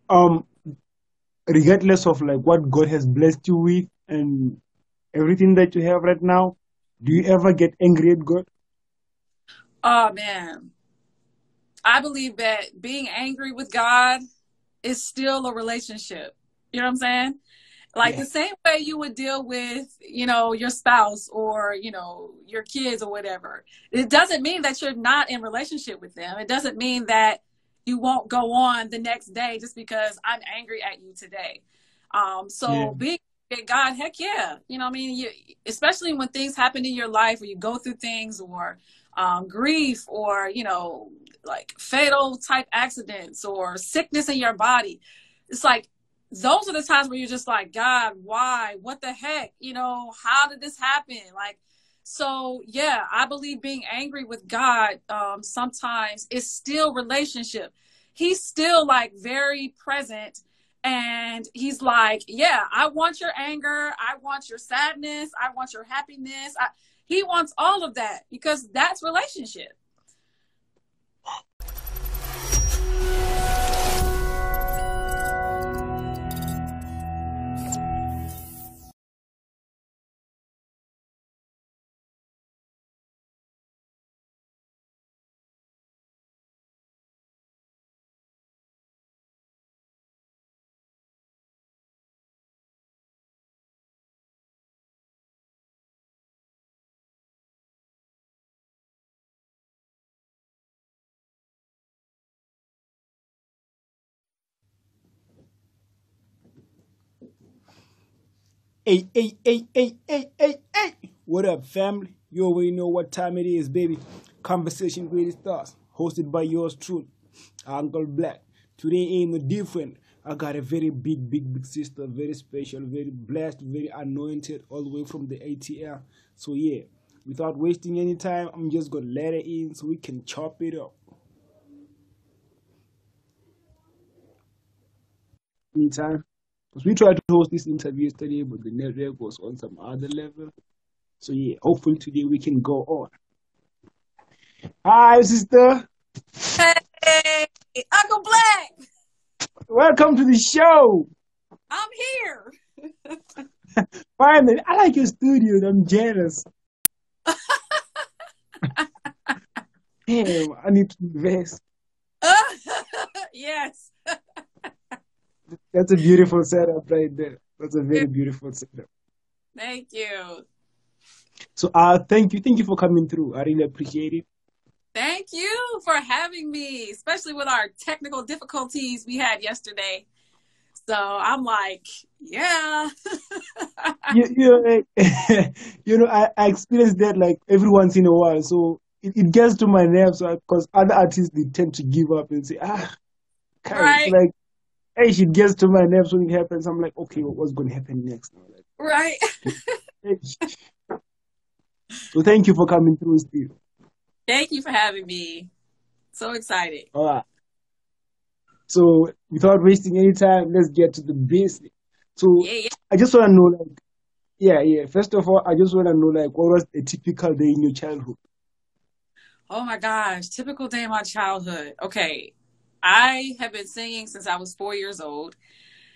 Um, regardless of like what God has blessed you with and everything that you have right now, do you ever get angry at God? Oh man, I believe that being angry with God is still a relationship. You know what I'm saying? Like Yeah. the same way you would deal with, your spouse or, your kids or whatever. It doesn't mean that you're not in relationship with them. It doesn't mean that you won't go on the next day just because I'm angry at you today. Yeah. So being God, heck yeah. You know what I mean? Especially when things happen in your life or you go through things or grief or, like fatal type accidents or sickness in your body. It's like, those are the times where you're just like, God, why? What the heck? How did this happen? Like, so yeah, I believe being angry with God sometimes is still relationship. He's still like very present. And he's like, yeah, I want your anger. I want your sadness. I want your happiness. He wants all of that because that's relationship. Hey, hey, hey, hey, hey, hey, hey. What up, family? You already know what time it is, baby. Conversation with the Stars, hosted by yours truly, Uncle Black. Today ain't no different. I got a very big, big, big sister, very special, very blessed, very anointed, all the way from the ATL. So yeah, without wasting any time, I'm just gonna let her in so we can chop it up. Meantime, because we tried to host this interview yesterday, but the network was on some other level. So yeah, hopefully today we can go on. Hi, sister. Hey, Uncle Black, Welcome to the show. I'm here. Finally, I like your studio. I'm jealous. Damn, I need to invest. Yes. That's a beautiful setup right there. That's a very beautiful setup. Thank you. So, thank you for coming through. I really appreciate it. Thank you for having me, especially with our technical difficulties we had yesterday. So I'm like, yeah. You know, I experience that like every once in a while. So it gets to my nerves because other artists they tend to give up and say, guys, Right, like, hey, it gets to my nerves when it happens. I'm like, okay, what's going to happen next now? Like, right. hey. So thank you for coming through, Steve. Thank you for having me. So excited. All right. So without wasting any time, let's get to the basics. So Yeah, yeah. I just want to know, like, yeah, yeah. First of all, I just want to know, like, what was a typical day in your childhood? Oh my gosh, typical day in my childhood. Okay. I have been singing since I was 4 years old,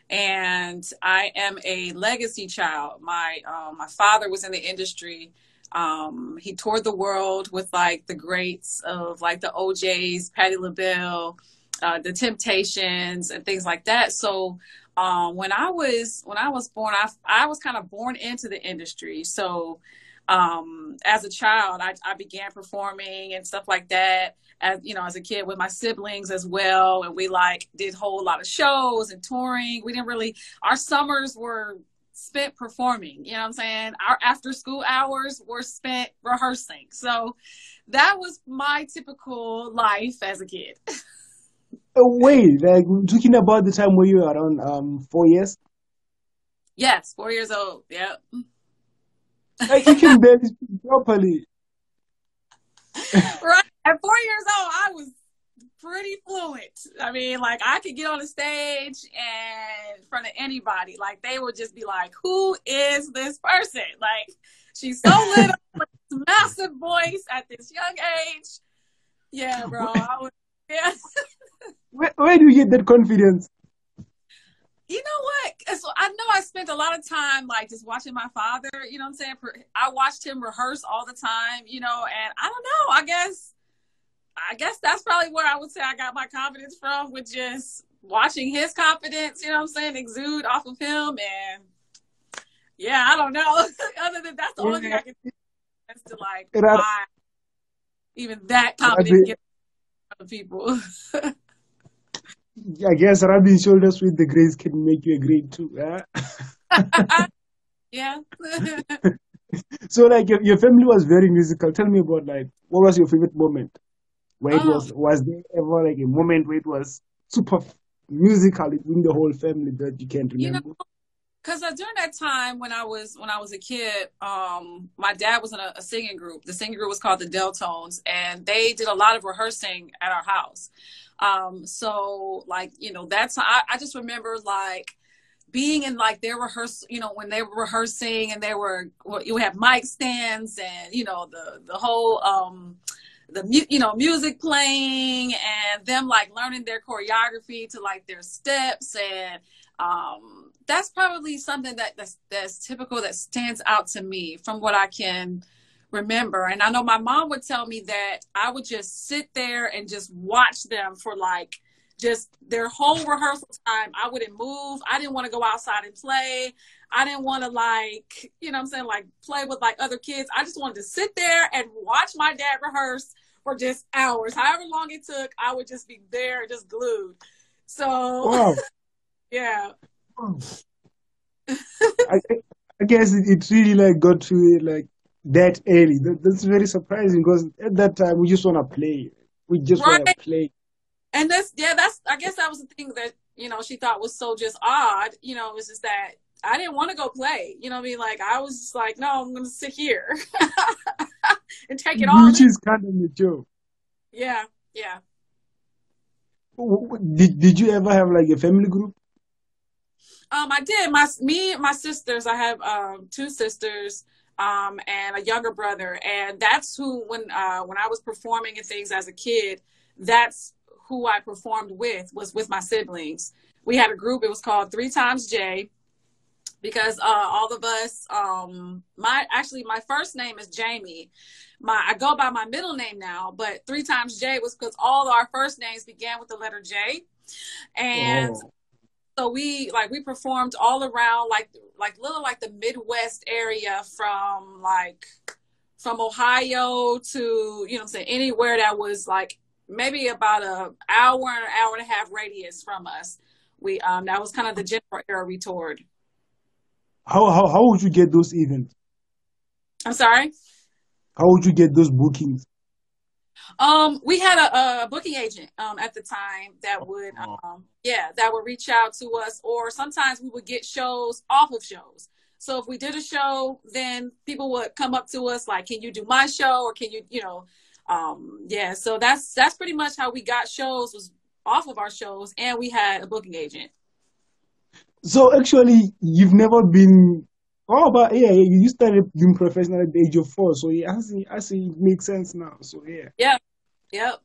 and I am a legacy child. My father was in the industry. He toured the world with like the greats of like the OJs, Patti LaBelle, the Temptations, and things like that. So when I was born, I was kind of born into the industry. So as a child, I began performing and stuff like that as a kid with my siblings as well, and we like did a whole lot of shows and touring. We didn't really, our summers were spent performing. You know what I'm saying? Our after school hours were spent rehearsing. So that was my typical life as a kid. Oh, wait, like, we're talking about the time where you were around 4 years? Yes, 4 years old. Yep. Like, you can barely speak properly. Right. At 4 years old, I was pretty fluent. I mean, like I could get on the stage and in front of anybody, like they would just be like, "Who is this person?" Like she's so little, with this massive voice at this young age. Yeah, bro. I was, yeah. Where do you get that confidence? so I know I spent a lot of time like just watching my father, you know what I'm saying? I watched him rehearse all the time, you know, and I don't know, I guess that's probably where I would say I got my confidence from, with just watching his confidence, you know what I'm saying, exude off of him. And yeah, I don't know. Other than that's the only thing I can do as to like why even that confident get other people. I guess rubbing shoulders with the greats can make you a great too. Yeah. So like your family was very musical. Tell me about like what was your favorite moment? Where it was there ever like a moment where it was super musical in the whole family that you can't remember? You know, because during that time when I was a kid, my dad was in a singing group. The singing group was called the Deltones, and they did a lot of rehearsing at our house. So like, you know, I just remember like being in like their rehearsal, you know, when they were rehearsing and you have mic stands and, you know, the whole, music playing and them like learning their choreography to like their steps. And, that's probably something that's typical, that stands out to me from what I can remember. And I know my mom would tell me that I would just sit there and just watch them for like just their whole rehearsal time. I wouldn't move. I didn't want to go outside and play. I didn't want to like, you know what I'm saying, like play with like other kids. I just wanted to sit there and watch my dad rehearse for just hours. However long it took, I would just be there, just glued. So, wow. Yeah. I guess it really like got to it like that early. That's very surprising because at that time we just want to play. We just want to play. And I guess that was the thing that, you know, she thought was so just odd. You know, it was just that I didn't want to go play. You know what I mean? Like, I was just like, no, I'm going to sit here and take it all. Which is kind of mature. Yeah, yeah. Did you ever have like a family group? I did. My sisters, I have 2 sisters and a younger brother. And that's who, when I was performing and things as a kid, that's who I performed was with my siblings. We had a group. It was called 3 Times J, because all of us, my first name is Jamie. I go by my middle name now, but 3 Times J was because all our first names began with the letter J. And so we performed all around like the Midwest area, from Ohio to, you know what I'm saying, anywhere that was like maybe about an hour and a half radius from us. We that was kind of the general area we toured. How would you get those events? I'm sorry? How would you get those bookings? We had a booking agent at the time that would that would reach out to us, or sometimes we would get shows off of shows. So if we did a show, then people would come up to us like, can you do my show, or can you, you know, so that's pretty much how we got shows, was off of our shows, and we had a booking agent. So actually, you've never been. Oh, but yeah, you started being professional at the age of 4. So yeah, I see it makes sense now. So yeah. Yeah. Yep.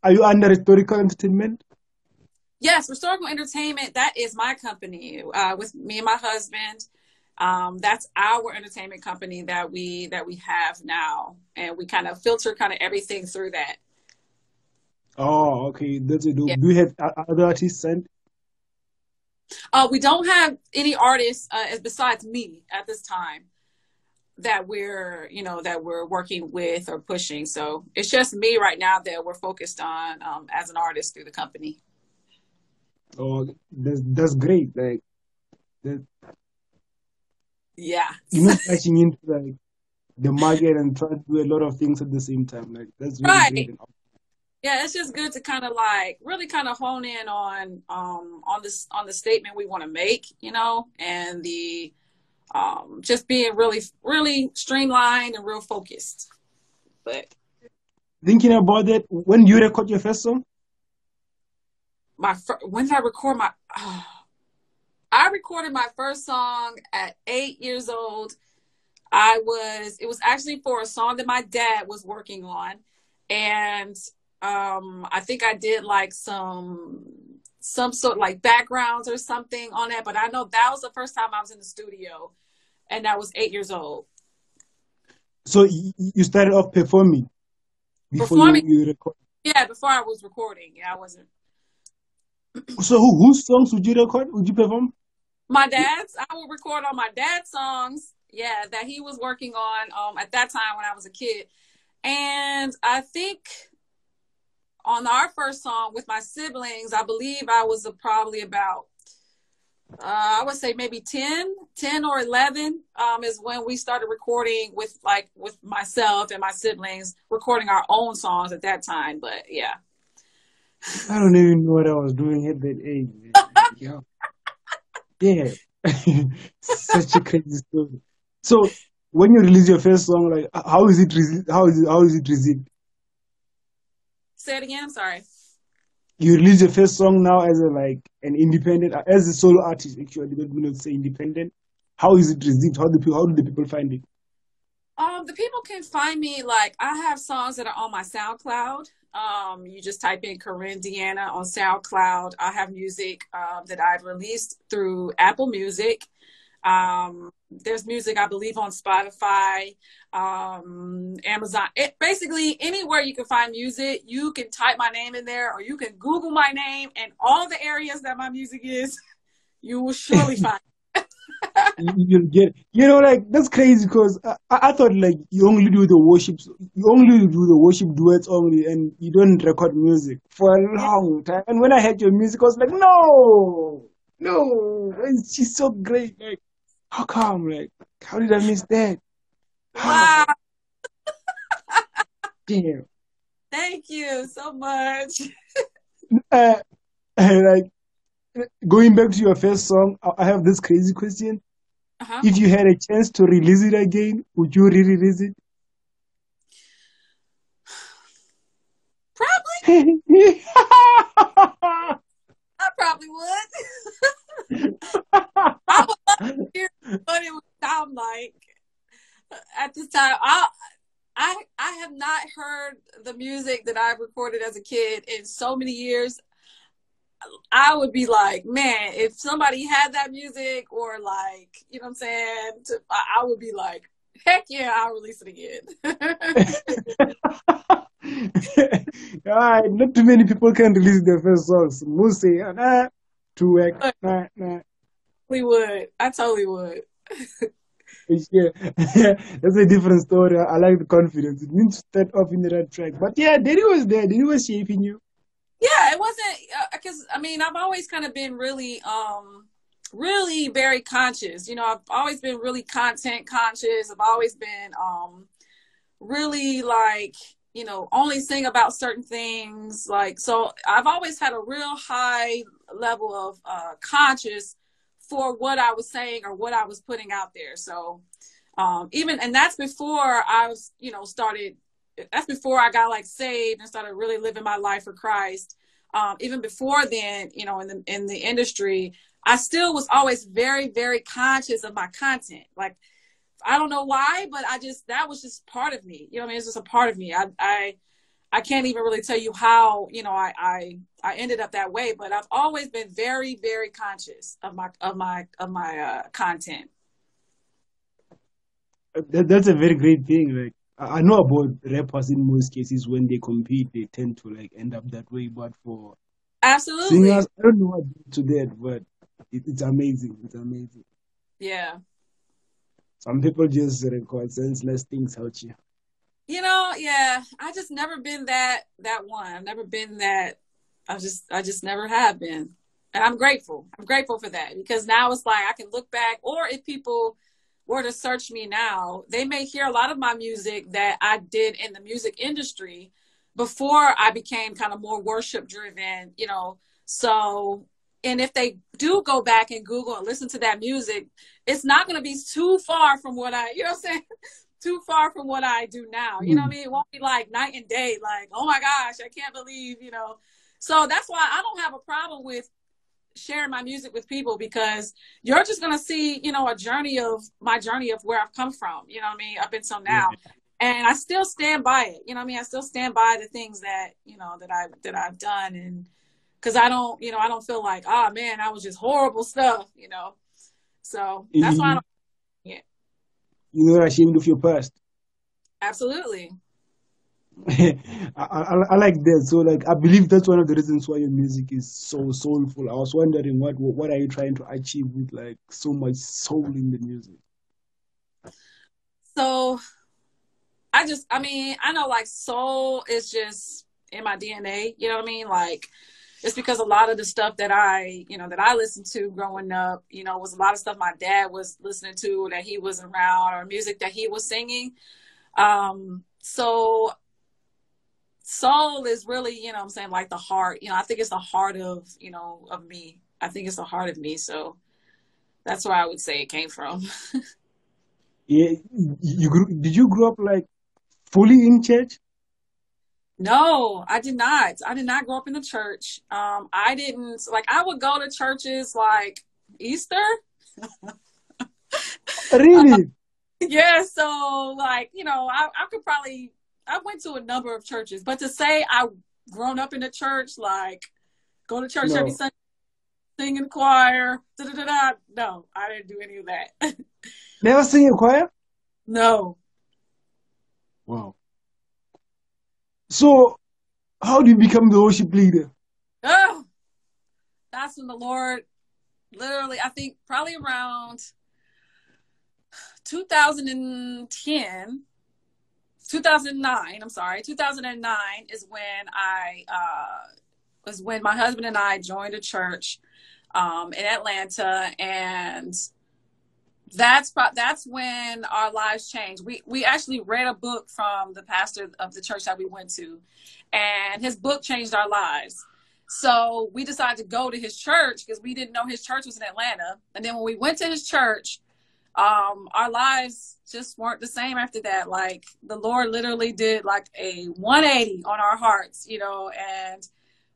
Are you under Historical Entertainment? Yes, Historical Entertainment. That is my company with me and my husband. That's our entertainment company that we have now, and we kind of filter kind of everything through that. Oh, okay. That's it. Yeah. Do you have other artists signed? We don't have any artists besides me at this time that we're working with or pushing. So it's just me right now that we're focused on as an artist through the company. Oh, that's great. Like that. Yeah. You're not touching into like the market and trying to do a lot of things at the same time. Like that's really great. Yeah, it's just good to kind of like really kind of hone in on the statement we want to make, you know, and the just being really, really streamlined and real focused. But thinking about that, when you record your first song? When did I record my? I recorded my first song at 8 years old. It was actually for a song that my dad was working on, and I think I did like some some sort of like backgrounds or something on that. But I know that was the first time I was in the studio, and I was 8 years old. So you started off performing before Performing, you record. yeah, before I was recording. Yeah, I wasn't. So whose songs would you record? Would you perform? My dad's. I would record on my dad's songs. Yeah, that he was working on at that time when I was a kid. And I think on our first song with my siblings, I believe I was probably about, I would say maybe 10 or 11 is when we started recording with myself and my siblings, recording our own songs at that time. But yeah. I don't even know what I was doing at that age. Yeah. Yeah. Such a crazy story. So when you release your first song, like how is it received? Say it again. I'm sorry. You release your first song now as an independent, as a solo artist. Actually, let me not say independent. How is it received? How do the people find it? The people can find me, like, I have songs that are on my SoundCloud. You just type in Korin Deanna on SoundCloud. I have music that I've released through Apple Music. There's music, I believe, on Spotify, Amazon. Basically, anywhere you can find music, you can type my name in there, or you can Google my name, and all the areas that my music is, you will surely find. You'll get, that's crazy because I thought like you only do the worship duets only, and you don't record music for a long time. And when I heard your music, I was like, no, she's so great. Like, how come? Like, how did I miss that? Wow. Damn. Thank you so much. Like, going back to your first song, I have this crazy question. Uh-huh. If you had a chance to release it again, would you re-release it? Probably. I probably would. I would love to hear what it would sound like at this time. I have not heard the music that I recorded as a kid in so many years. I would be like, man, if somebody had that music, or like, you know what I'm saying? I would be like, heck yeah, I'll release it again. Not too many people can release their first songs. Most say, nah, too whack, nah. We would. I totally would. Yeah, that's a different story. I like the confidence. It means to start off in the right track. But yeah, Daddy was there. Daddy was shaping you. Yeah, it wasn't, because I mean, I've always kind of been really, really very conscious. You know, I've always been really content conscious. I've always been really like, you know, only sing about certain things. Like, so I've always had a real high level of conscious for what I was saying or what I was putting out there. So and that's before I was, you know, that's before I got like saved and started really living my life for Christ. Even before then, you know, in the industry, I still was always very, very conscious of my content. Like, I don't know why, but that was just part of me. You know what I mean? It's just a part of me. I can't even really tell you how, you know, I ended up that way, but I've always been very, very conscious of my content. That's a very great thing. Like, I know about rappers in most cases, when they compete, they tend to like end up that way. But for Absolutely singers, I don't know what to that, but it's amazing. It's amazing. Yeah. Some people just record senseless things out here. You know, yeah. I just never been that one. I've never been that. I just never have been. And I'm grateful. I'm grateful for that, because now it's like I can look back, or if people were to search me now, they may hear a lot of my music that I did in the music industry before I became kind of more worship driven, you know. So, and if they do go back and Google and listen to that music, it's not going to be too far from what you know what I'm saying? Too far from what I do now. You know what I mean? It won't be like night and day, like, oh my gosh, I can't believe, you know. So that's why I don't have a problem with sharing my music with people, because you're just going to see, you know, my journey of where I've come from, you know what I mean, up until now. Yeah. And I still stand by it. You know what I mean? I still stand by the things that, you know, that I've done, and because I don't, I don't feel like, oh man, that was just horrible stuff. So that's why I You, don't. Yeah, you're not ashamed of your past. absolutely. I like that. So like I believe that's one of the reasons why your music is so soulful. I was wondering what are you trying to achieve with like so much soul in the music? So I mean, I know like soul is just in my DNA. You know what I mean? Like it's because a lot of the stuff that I listened to growing up, was a lot of stuff my dad was listening to that he was around or music that he was singing. So soul is really, what I'm saying, like the heart. I think it's the heart of me. I think it's the heart of me. So that's where I would say it came from. Yeah, did you grow up like fully in church? No, I did not. I did not grow up in the church. I didn't like. I would go to churches like Easter. Really? Yeah, so like, I could probably I went to a number of churches, but to say I grown up in the church, like go to church every No. Sunday, sing in the choir, da da da da. No, I didn't do any of that. Never sing in choir? No. Wow. So how do you become the worship leader? Oh, that's when the Lord literally, I think probably around 2010, 2009, I'm sorry, 2009 is when I was when my husband and I joined a church in Atlanta, and that's when our lives changed. We actually read a book from the pastor of the church that we went to, and his book changed our lives. So we decided to go to his church because we didn't know his church was in Atlanta. And then when we went to his church, our lives just weren't the same after that. Like the Lord literally did like a 180 on our hearts, and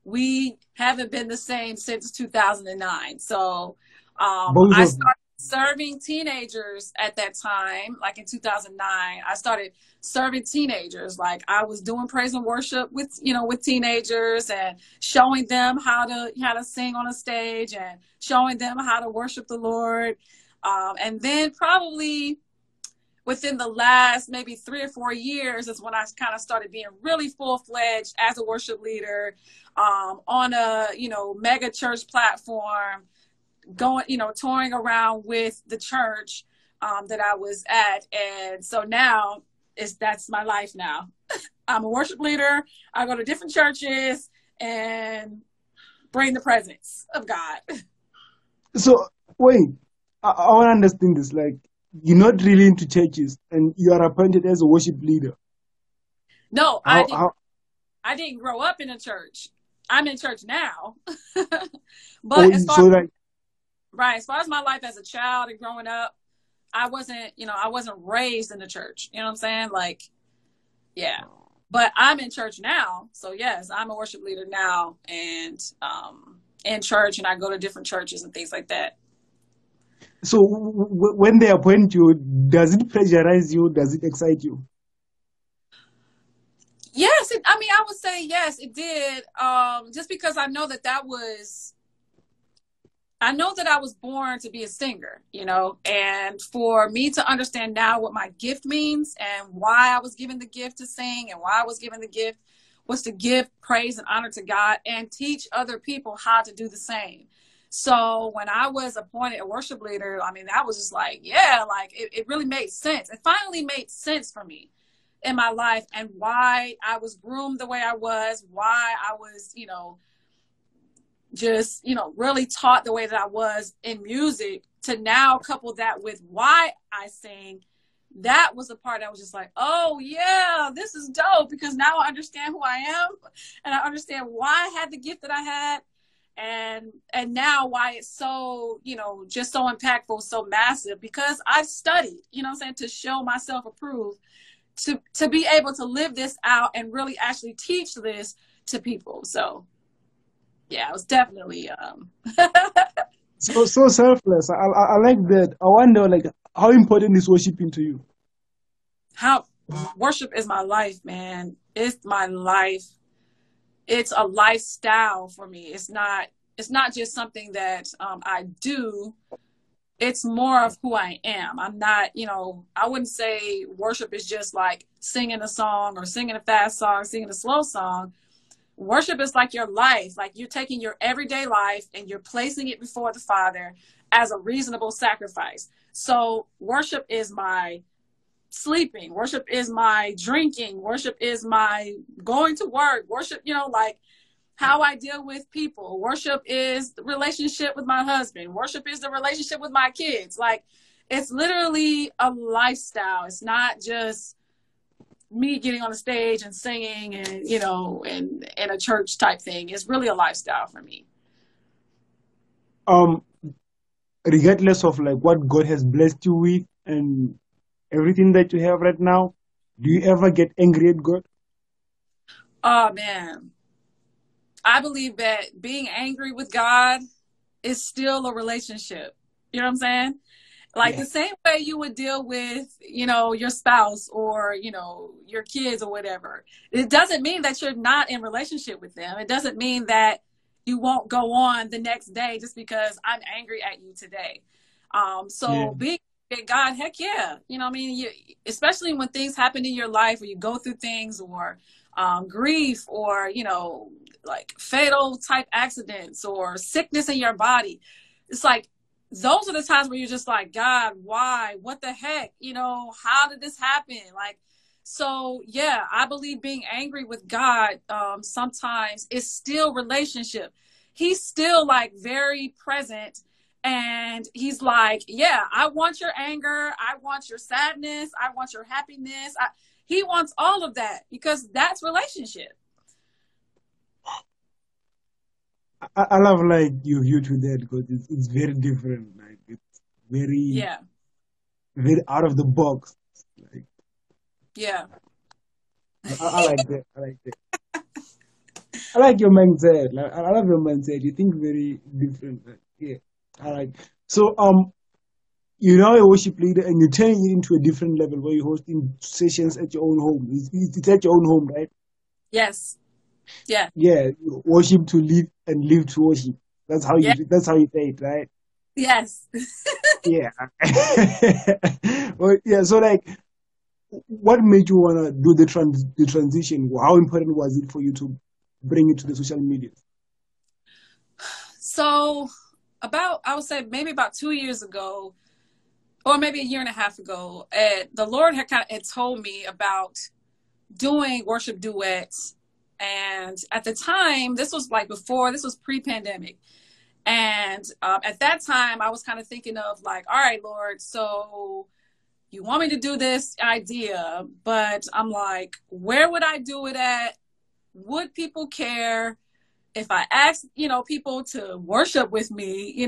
we haven't been the same since 2009. So Both I of you. started serving teenagers at that time, like in 2009. I started serving teenagers. Like I was doing praise and worship with teenagers and showing them how to sing on a stage and showing them how to worship the Lord. And then probably within the last maybe 3 or 4 years is when I kind of started being really full-fledged as a worship leader, on a, mega church platform, going, touring around with the church that I was at. And so now that's my life now. I'm a worship leader. I go to different churches and bring the presence of God. So wait, I want to understand this. Like you're not really into churches and you are appointed as a worship leader. No, How I didn't grow up in a church. I'm in church now. oh But so like as far as my life as a child and growing up, I wasn't raised in the church. You know what I'm saying? Like, yeah. But I'm in church now. So yes, I'm a worship leader now and in church, and I go to different churches and things like that. so when they appoint you, does it pressurize you? Does it excite you? Yes, I mean, I would say yes, it did. Just because I know that I was born to be a singer, and for me to understand now what my gift means and why I was given the gift to sing and why I was given the gift was to give praise and honor to God and teach other people how to do the same. So when I was appointed a worship leader, I mean, that was just like, yeah, like it really made sense. It finally made sense for me in my life and why I was groomed the way I was, why I was, just, really taught the way that I was in music, to now couple that with why I sing. That was the part that was just like, oh yeah, this is dope, because now I understand who I am and I understand why I had the gift that I had, and now why it's so, just so impactful, so massive, because I've studied, what I'm saying, to show myself approved, to be able to live this out and really actually teach this to people. So yeah, it was definitely So selfless. I like that. I wonder like how important is worshiping to you? how worship is my life, man. It's my life. it's a lifestyle for me. It's not just something that I do. It's more of who I am. I'm not, I wouldn't say worship is just like singing a song or singing a fast song, singing a slow song. Worship is like your life. Like you're taking your everyday life and you're placing it before the Father as a reasonable sacrifice. So worship is my sleeping. Worship is my drinking. Worship is my going to work. Worship, like how I deal with people. Worship is the relationship with my husband. Worship is the relationship with my kids. Like it's literally a lifestyle. It's not just me getting on the stage and singing and, and a church type thing. It's really a lifestyle for me. Um, Regardless of like what God has blessed you with and everything that you have right now, do you ever get angry at God? Oh man. I believe that being angry with God is still a relationship. You know what I'm saying? Like the same way you would deal with, your spouse or, your kids or whatever. It doesn't mean that you're not in relationship with them. It doesn't mean that you won't go on the next day just because I'm angry at you today. So being God, heck yeah. Especially when things happen in your life or you go through things or grief or, like fatal type accidents or sickness in your body. It's like, those are the times where you're just like, God, why? What the heck? How did this happen? Like, so yeah, I believe being angry with God sometimes is still relationship. He's still like very present. And he's like, yeah, I want your anger. I want your sadness. I want your happiness. He wants all of that because that's relationship. I love like you view to that because it's very different. Like it's very very out of the box. Like I like that. I like that. I like your mindset. Like, I love your mindset. You think very different. Like, yeah, I like. So you're now a worship leader and you're turning it into a different level where you're hosting sessions at your own home. It's at your own home, right? Yes. Yeah. Yeah. Worship to live and live to worship. That's how you say it, right? Yes. Yeah. Well, yeah. So like, what made you wanna do the transition? How important was it for you to bring it to the social media? So I would say maybe about 2 years ago, or maybe a year and a half ago, the Lord had told me about doing worship duets. And at the time, this was pre-pandemic. And at that time, I was kind of thinking of like, all right, Lord, so you want me to do this idea, but I'm like, where would I do it at? Would people care if I asked, people to worship with me,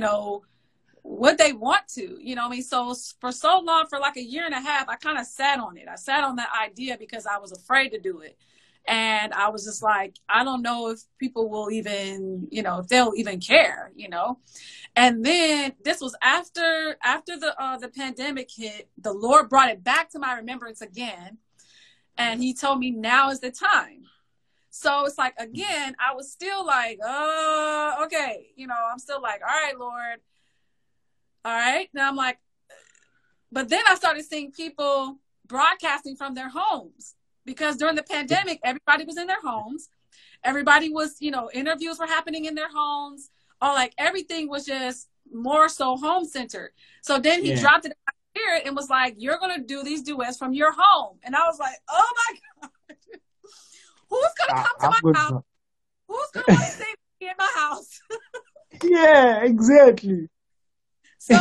would they want to, So for so long, for like a year and a half, I kind of sat on it. I sat on that idea because I was afraid to do it. And I was just like, I don't know if people will even, if they'll even care, And then this was after the pandemic hit, the Lord brought it back to my remembrance again. And he told me now is the time. So it's like, again, I was still like, okay. I'm still like, all right, Lord. All right. Now I'm like, but then I started seeing people broadcasting from their homes because during the pandemic, everybody was in their homes. Everybody was, interviews were happening in their homes. Or like everything was just more so home centered. So then he dropped it in my spirit and was like, you're going to do these duets from your home. And I was like, oh my God. Who's going to come to my house? Who's going to want to stay in my house? Yeah, exactly. So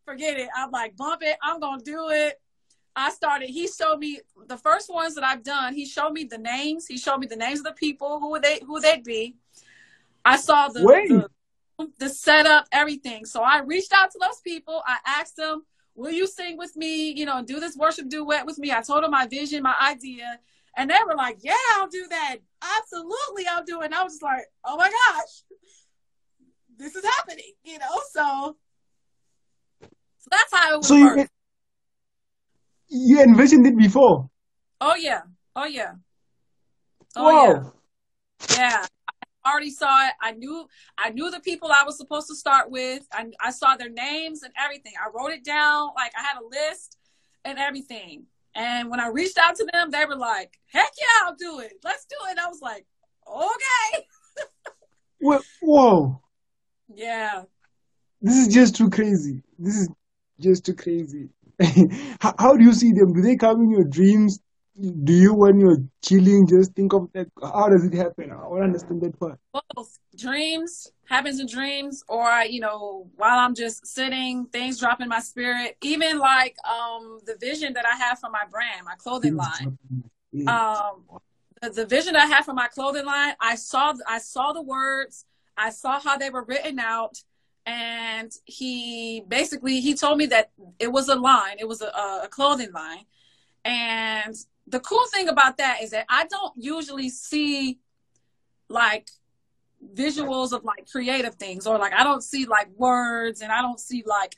forget it. I'm like, bump it. I'm going to do it. He showed me the first ones that I've done. He showed me the names. He showed me the names of the people, who they'd be. I saw the setup, everything. So I reached out to those people. I asked them, will you sing with me? Do this worship duet with me. I told them my vision, my idea. And they were like, yeah, I'll do that. Absolutely, I'll do it. And I was just like, oh my gosh, this is happening, So that's how it was. So you envisioned it before? Oh yeah. Oh yeah. Oh wow. Yeah. Yeah, I already saw it. I knew the people I was supposed to start with. I saw their names and everything. I wrote it down. Like I had a list and everything. And when I reached out to them, they were like, heck yeah, I'll do it. Let's do it. And I was like, okay. Whoa. Yeah. This is just too crazy. This is just too crazy. How do you see them? Do they come in your dreams? Do you, when you're chilling, just think of that? How does it happen? I want to understand that part. Both dreams, happens in dreams, or while I'm just sitting, things drop in my spirit. Even like the vision that I have for my brand, my clothing line. The vision I had for my clothing line, I saw the words, I saw how they were written out, and he told me that it was a line, it was a clothing line. And the cool thing about that is that I don't usually see like visuals of like creative things, or like I don't see like words, and I don't see like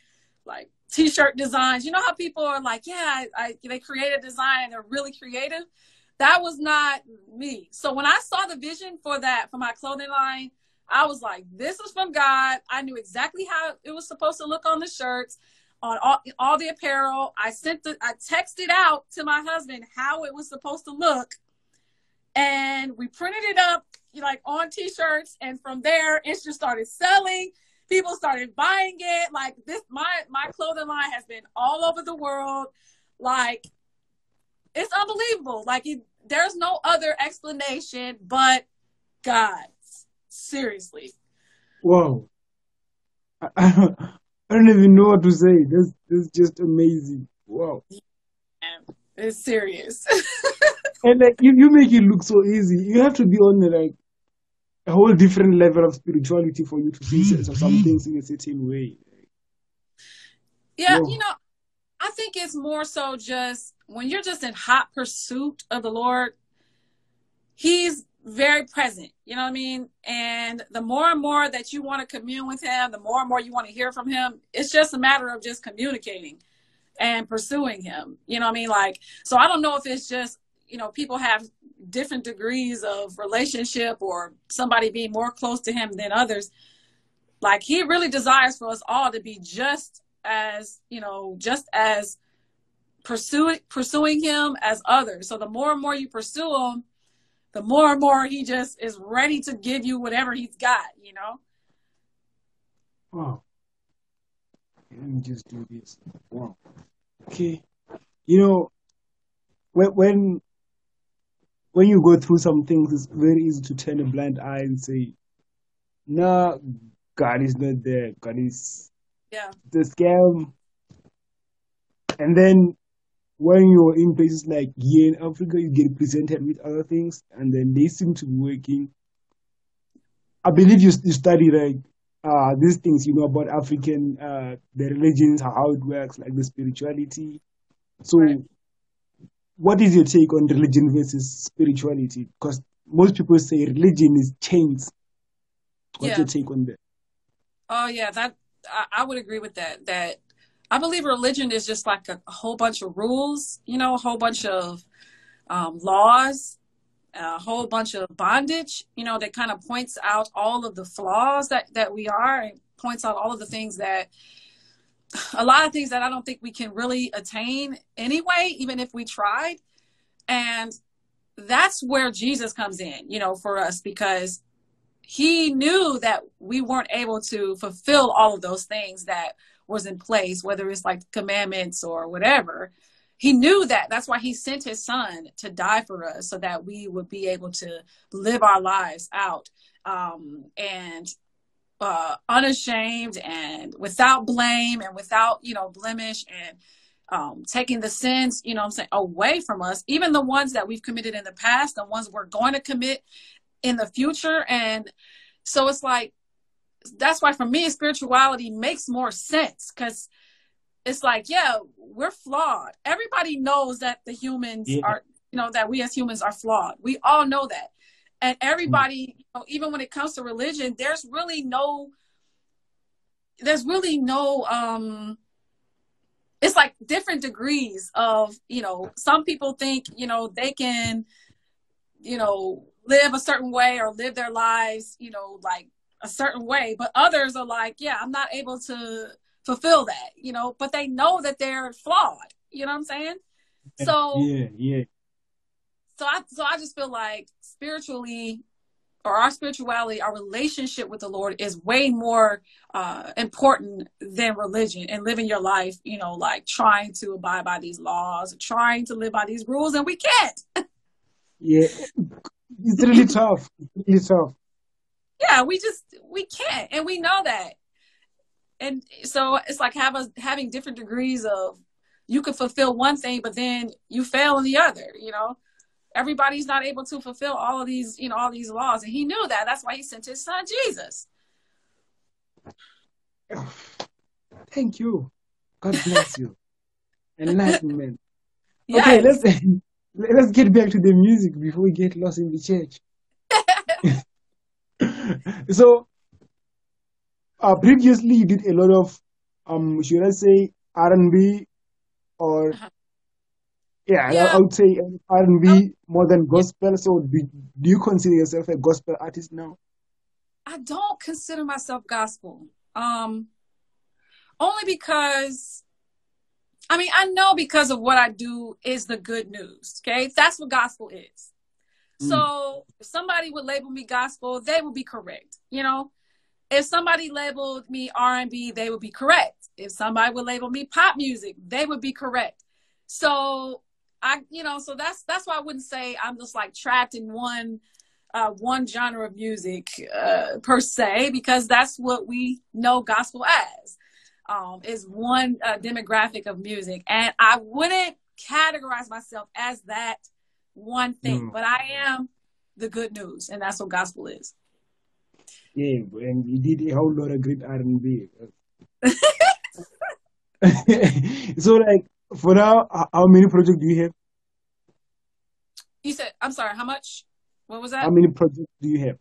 t-shirt designs. You know how people are like, yeah, they create a design and they're really creative. That was not me. So when I saw the vision for my clothing line, I was like, this is from God. I knew exactly how it was supposed to look on the shirts, on all the apparel. I texted out to my husband how it was supposed to look, and we printed it up like on t-shirts, and from there it just started selling. People started buying it. Like this, my clothing line has been all over the world. Like it's unbelievable. Like there's no other explanation but God. Seriously. Wow. I don't even know what to say. That's just amazing. Wow. Yeah, it's serious. And like you make it look so easy. You have to be on like a whole different level of spirituality for you to see some things in a certain way. Yeah, I think it's more so just when you're just in hot pursuit of the Lord, He's very present. You know what I mean? And the more and more that you want to commune with Him, the more and more you want to hear from Him. It's just a matter of just communicating and pursuing Him. You know what I mean? Like, so I don't know if it's just, people have different degrees of relationship, or somebody being more close to Him than others. Like He really desires for us all to be just as pursuing Him as others. So the more and more you pursue Him, the more and more He just is ready to give you whatever He's got, Wow. Let me just do this. Wow. Okay. When you go through some things, it's very easy to turn a blind eye and say, "Nah, God is not there. God is the scam." And then when you're in places like here in Africa, you get presented with other things, and then they seem to be working. I believe you study like these things, about African, the religions, how it works, like the spirituality. So, right. What is your take on religion versus spirituality? Because most people say religion is chains. What's your take on that? Oh yeah, that I would agree with that. That I believe religion is just like a whole bunch of rules, a whole bunch of laws, a whole bunch of bondage, that kind of points out all of the flaws that we are, and points out all of the things a lot of things that I don't think we can really attain anyway, even if we tried. And that's where Jesus comes in, for us, because He knew that we weren't able to fulfill all of those things that was in place, whether it's like commandments or whatever. He knew that. That's why He sent His Son to die for us, so that we would be able to live our lives out and unashamed and without blame and without, blemish, and taking the sins, away from us, even the ones that we've committed in the past, the ones we're going to commit in the future. And so it's like, that's why for me, spirituality makes more sense, because it's like, yeah, we're flawed. Everybody knows that the humans are, that we as humans are flawed. We all know that. And everybody, even when it comes to religion, there's really no, it's like different degrees of, some people think, they can, live a certain way or live their lives, like a certain way. But others are like, yeah, I'm not able to fulfill that, but they know that they're flawed. You know what I'm saying? So, yeah. so I just feel like spiritually, or our spirituality, our relationship with the Lord is way more important than religion and living your life, like trying to abide by these laws, trying to live by these rules, and we can't. Yeah, it's really tough. It's really tough. Yeah, we can't, and we know that. And so it's like having different degrees of, you could fulfill one thing, but then you fail in the other. Everybody's not able to fulfill all of these, all these laws. And he knew that. That's why he sent his son, Jesus. Thank you. God bless you. Enlightenment. Okay, Yes. let's get back to the music before we get lost in the church. So, previously you did a lot of, should I say R&B, or yeah, I Yeah. would say R&B more than gospel. So, do you consider yourself a gospel artist now? I don't consider myself gospel. Only because, I know because of what I do is the good news. Okay. That's what gospel is. Mm. So if somebody would label me gospel, they would be correct. If somebody labeled me R&B, they would be correct. If somebody would label me pop music, they would be correct. So so that's why I wouldn't say I'm just like trapped in one genre of music per se, because that's what we know gospel as, is one demographic of music. And I wouldn't categorize myself as that one thing, No. but I am the good news, and that's what gospel is. Yeah, and you did a whole lot of great R&B. So, like, for now, how many projects do you have? You said, I'm sorry, how much? What was How that? many projects do you have?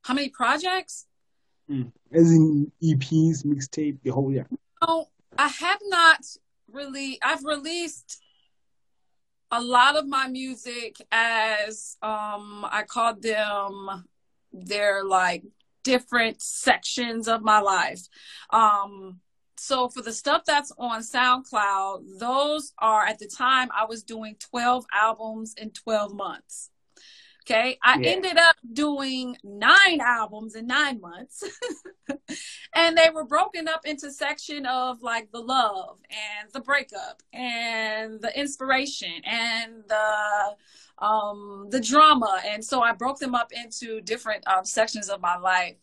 How many projects? As in EPs, mixtape, the whole, yeah. Oh, I have not really. I've released a lot of my music as I called them, they're like different sections of my life. So for the stuff that's on SoundCloud, those are, at the time I was doing 12 albums in 12 months. Okay. I Yeah. ended up doing 9 albums in 9 months. And they were broken up into section of like the love and the breakup and the inspiration and the drama. And so I broke them up into different sections of my life.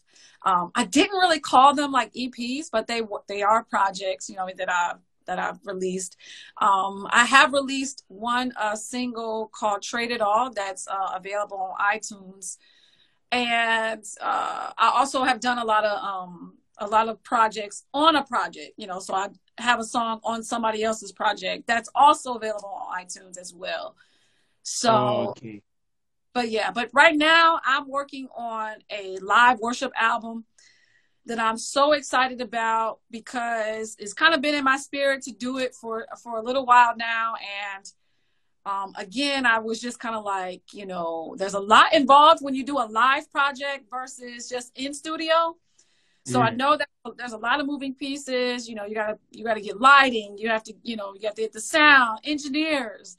I didn't really call them like EPs, but they are projects, that I've released. I have released one single called Trade It All that's available on iTunes. And I also have done a lot of projects on a project, so I have a song on somebody else's project that's also available on iTunes as well. So, Okay. but right now I'm working on a live worship album that I'm so excited about, because it's kind of been in my spirit to do it for a little while now. And again, I was just kind of like, there's a lot involved when you do a live project versus just in studio. So I Yeah. know that there's a lot of moving pieces. You gotta get lighting. You have to get the sound, engineers,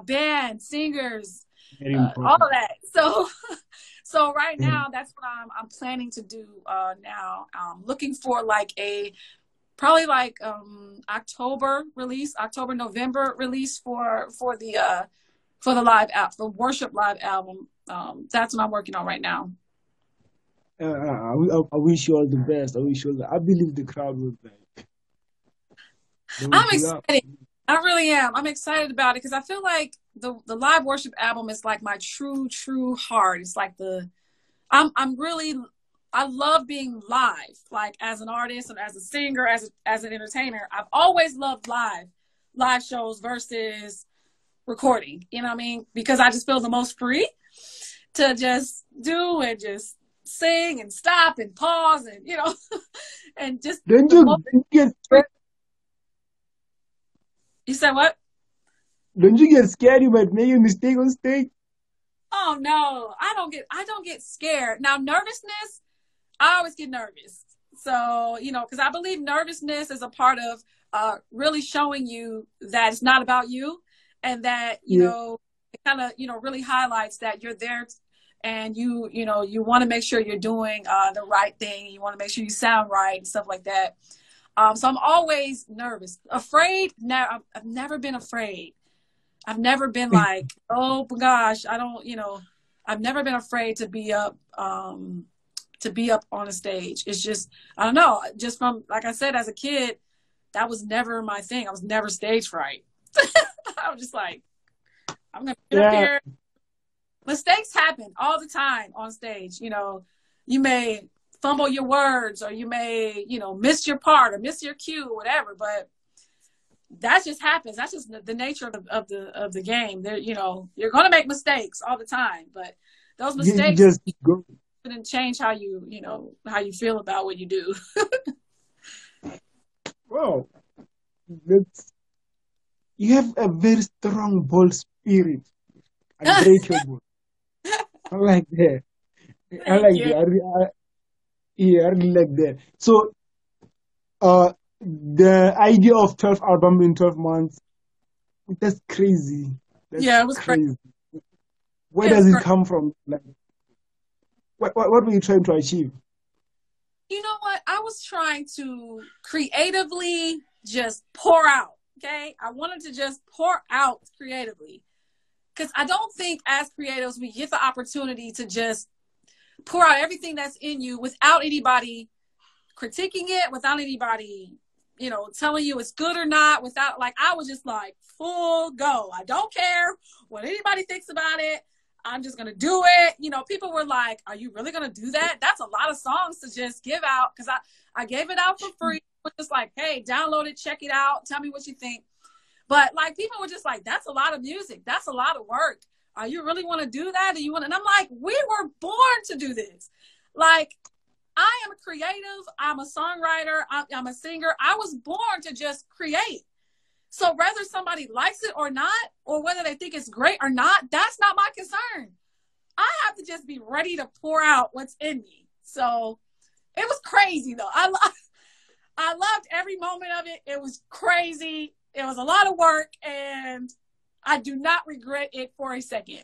band, singers, Very all important. of that. So, so right now, that's what I'm planning to do now. Looking for like probably like October, November release for the the worship live album. That's what I'm working on right now. I wish you all the best. I wish you all I believe the crowd will, like, they will I'm pull up. excited. I really am. I'm excited about it because I feel like the live worship album is like my true heart. It's like I'm really, I love being live, like as an artist and as a singer, as an entertainer. I've always loved live shows versus recording. You know what I mean? Because I just feel the most free to just do and just sing and stop and pause and and just Don't the you, most. don't you get scared? You said what? Don't you get scared you might make a mistake on stage? Oh no, I don't get scared. Now nervousness, I always get nervous. So, because I believe nervousness is a part of really showing you that it's not about you, and that, Yeah, it kind of, really highlights that you're there, and you want to make sure you're doing the right thing. You want to make sure you sound right and stuff like that. So I'm always nervous. Afraid? No, I've never been afraid. I've never been like, oh gosh, I don't, I've never been afraid to be up on a stage. It's just, I don't know, just from, like I said, as a kid, that was never my thing. I was never stage fright. I was just like, I'm going to get up yeah, here. Mistakes happen all the time on stage. You may fumble your words, or you may, miss your part or miss your cue or whatever, but that just happens. That's just the nature of the game. There, you're going to make mistakes all the time, but those you mistakes just go. shouldn't change how you feel about what you do. Wow, that's, you have a very strong, bold spirit, unbreakable. I like that. I Thank like you. that. Yeah, I really like that. So, the idea of 12 album in 12 months, that's crazy. That's Yeah, it was great. crazy. Where It does was it great. come from? Like, what were you trying to achieve? You know what? I was trying to creatively just pour out. Okay, I wanted to just pour out creatively, because I don't think as creatives we get the opportunity to just pour out everything that's in you without anybody critiquing it, without anybody, telling you it's good or not, without, like, I was just like full go. I don't care what anybody thinks about it. I'm just gonna do it. People were like, "Are you really gonna do that? That's a lot of songs to just give out." Because I gave it out for free. It was just like, "Hey, download it, check it out, tell me what you think." But like, people were just like, "That's a lot of music. That's a lot of work. You really want to do that? Do you want?" And I'm like, "We were born to do this. Like, I am a creative. I'm a songwriter. I'm a singer. I was born to just create. So whether somebody likes it or not, or whether they think it's great or not, that's not my concern. I have to just be ready to pour out what's in me." So it was crazy though. I loved every moment of it. It was crazy. It was a lot of work, and I do not regret it for a second.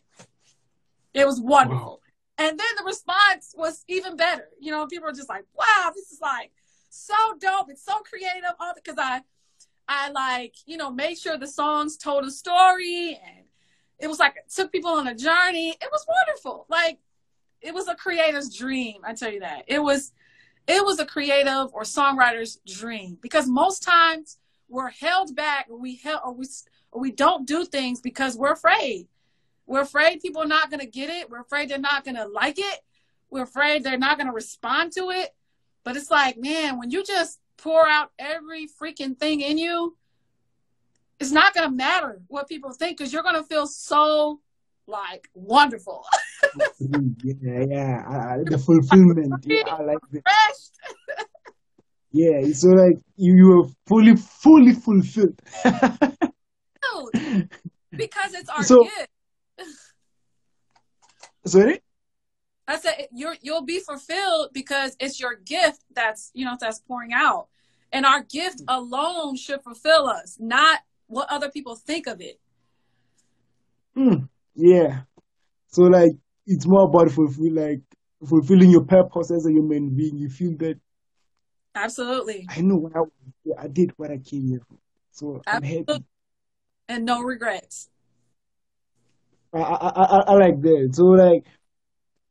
It was Wow. wonderful. And then the response was even better. People were just like, "Wow, this is like so dope. It's so creative." Because I like, made sure the songs told a story, and it was like, it took people on a journey. It was wonderful. Like, it was a creator's dream. I tell you that. It was a creative or songwriter's dream, because most times we're held back, or we don't do things because we're afraid. We're afraid people are not going to get it. We're afraid they're not going to like it. We're afraid they're not going to respond to it. But it's like, man, when you just pour out every freaking thing in you, it's not going to matter what people think, because you're going to feel so, like, wonderful. Yeah, yeah. The fulfillment. Yeah, I like that. Refreshed. Yeah, so like you were fully fulfilled. Because it's our So, gift. sorry? I said you'll be fulfilled because it's your gift that's pouring out. And our gift alone should fulfill us, not what other people think of it. Yeah. So like it's more about fulfilling your purpose as a human being. You feel that Absolutely. I know what I was here, I did what I came here for. So I'm Absolutely. happy. And no regrets. I like that. So like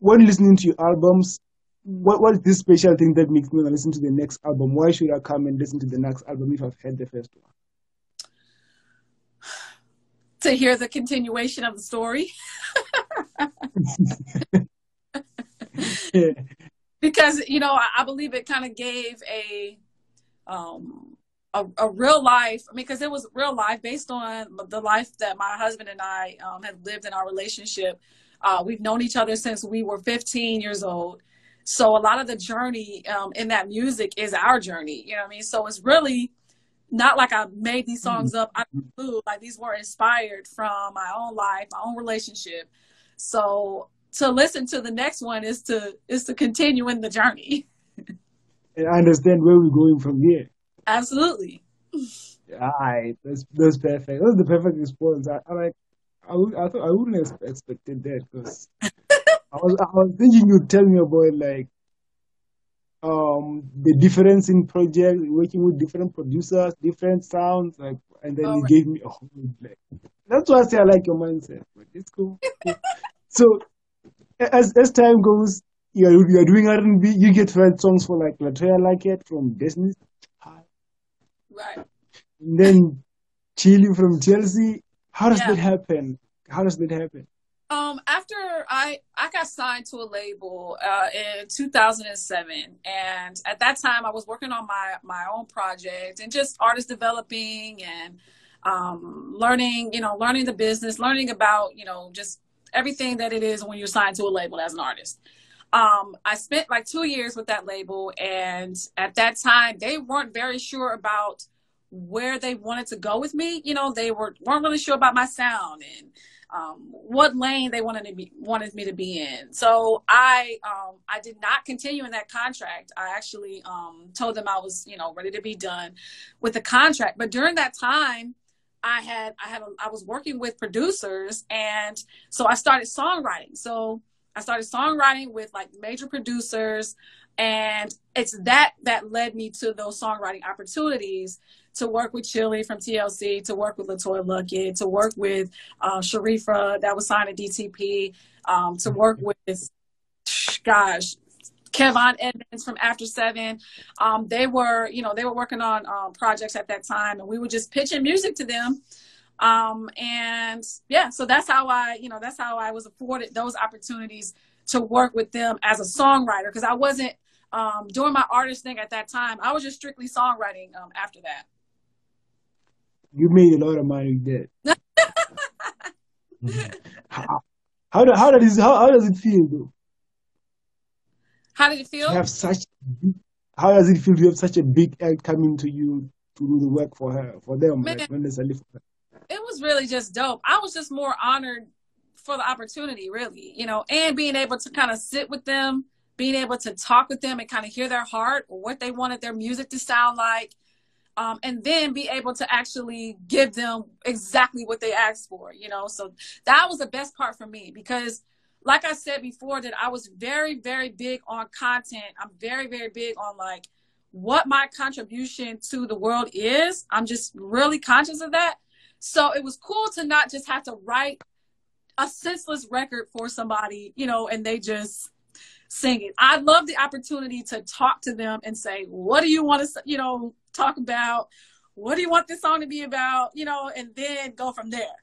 when listening to your albums, what's this special thing that makes me want to listen to the next album? Why should I come and listen to the next album if I've heard the first To hear the continuation of the story. one? Yeah. Because, I believe it kind of gave um, a real life. I mean, because it was real life based on the life that my husband and I have lived in our relationship. We've known each other since we were 15 years old. So a lot of the journey in that music is our journey. You know what I mean? So it's really not like I made these songs up out of the blue. Like, these were inspired from my own life, my own relationship. So to listen to the next one is to continue in the journey. And I understand where we're going from here. Absolutely. Alright, that's perfect. That's the perfect response. I like. I thought I wouldn't have expected that because I was thinking you'd tell me about like the difference in projects, working with different producers, different sounds, like, and then All you right. gave me a whole like. That's why I say I like your mindset. But it's cool, cool. So as time goes, you're doing R&B. You get to write songs for like Latoya Like It from Destiny's Child, Right. and then Chili from Chelsea. How does Yeah. that happen? How does that happen? After I got signed to a label in 2007, and at that time I was working on my own project and just artist developing and learning, learning the business, learning about, just everything that it is when you're signed to a label as an artist. I spent like 2 years with that label, and at that time they weren't very sure about where they wanted to go with me. They weren't really sure about my sound and what lane they wanted me to be in. So I did not continue in that contract. I actually told them I was ready to be done with the contract. But during that time, I was working with producers, and so I started songwriting. So I started songwriting with like major producers, and it's that led me to those songwriting opportunities to work with Chili from TLC, to work with Latoya Luckett, to work with Sharifa that was signed to DTP, to work with, gosh, Kevon Edmonds from After Seven. They were working on projects at that time, and we were just pitching music to them. And yeah, so that's how I was afforded those opportunities to work with them as a songwriter, because I wasn't doing my artist thing at that time. I was just strictly songwriting after that. You made a lot of money with that. How does it feel though? How did it To feel? have how does it feel to have such a big act coming to you to do the work for them, Man, like not necessarily for her? it was really just dope. I was just more honored for the opportunity, really, and being able to kind of sit with them, being able to talk with them and kind of hear their heart or what they wanted their music to sound like. And then be able to actually give them exactly what they asked for, So that was the best part for me, because like I said before, that I was very, very big on content. I'm very, very big on like what my contribution to the world is. I'm just really conscious of that. So it was cool to not just have to write a senseless record for somebody, and they just sing it. I'd love the opportunity to talk to them and say, what do you want to, talk about? What do you want this song to be about? And then go from there,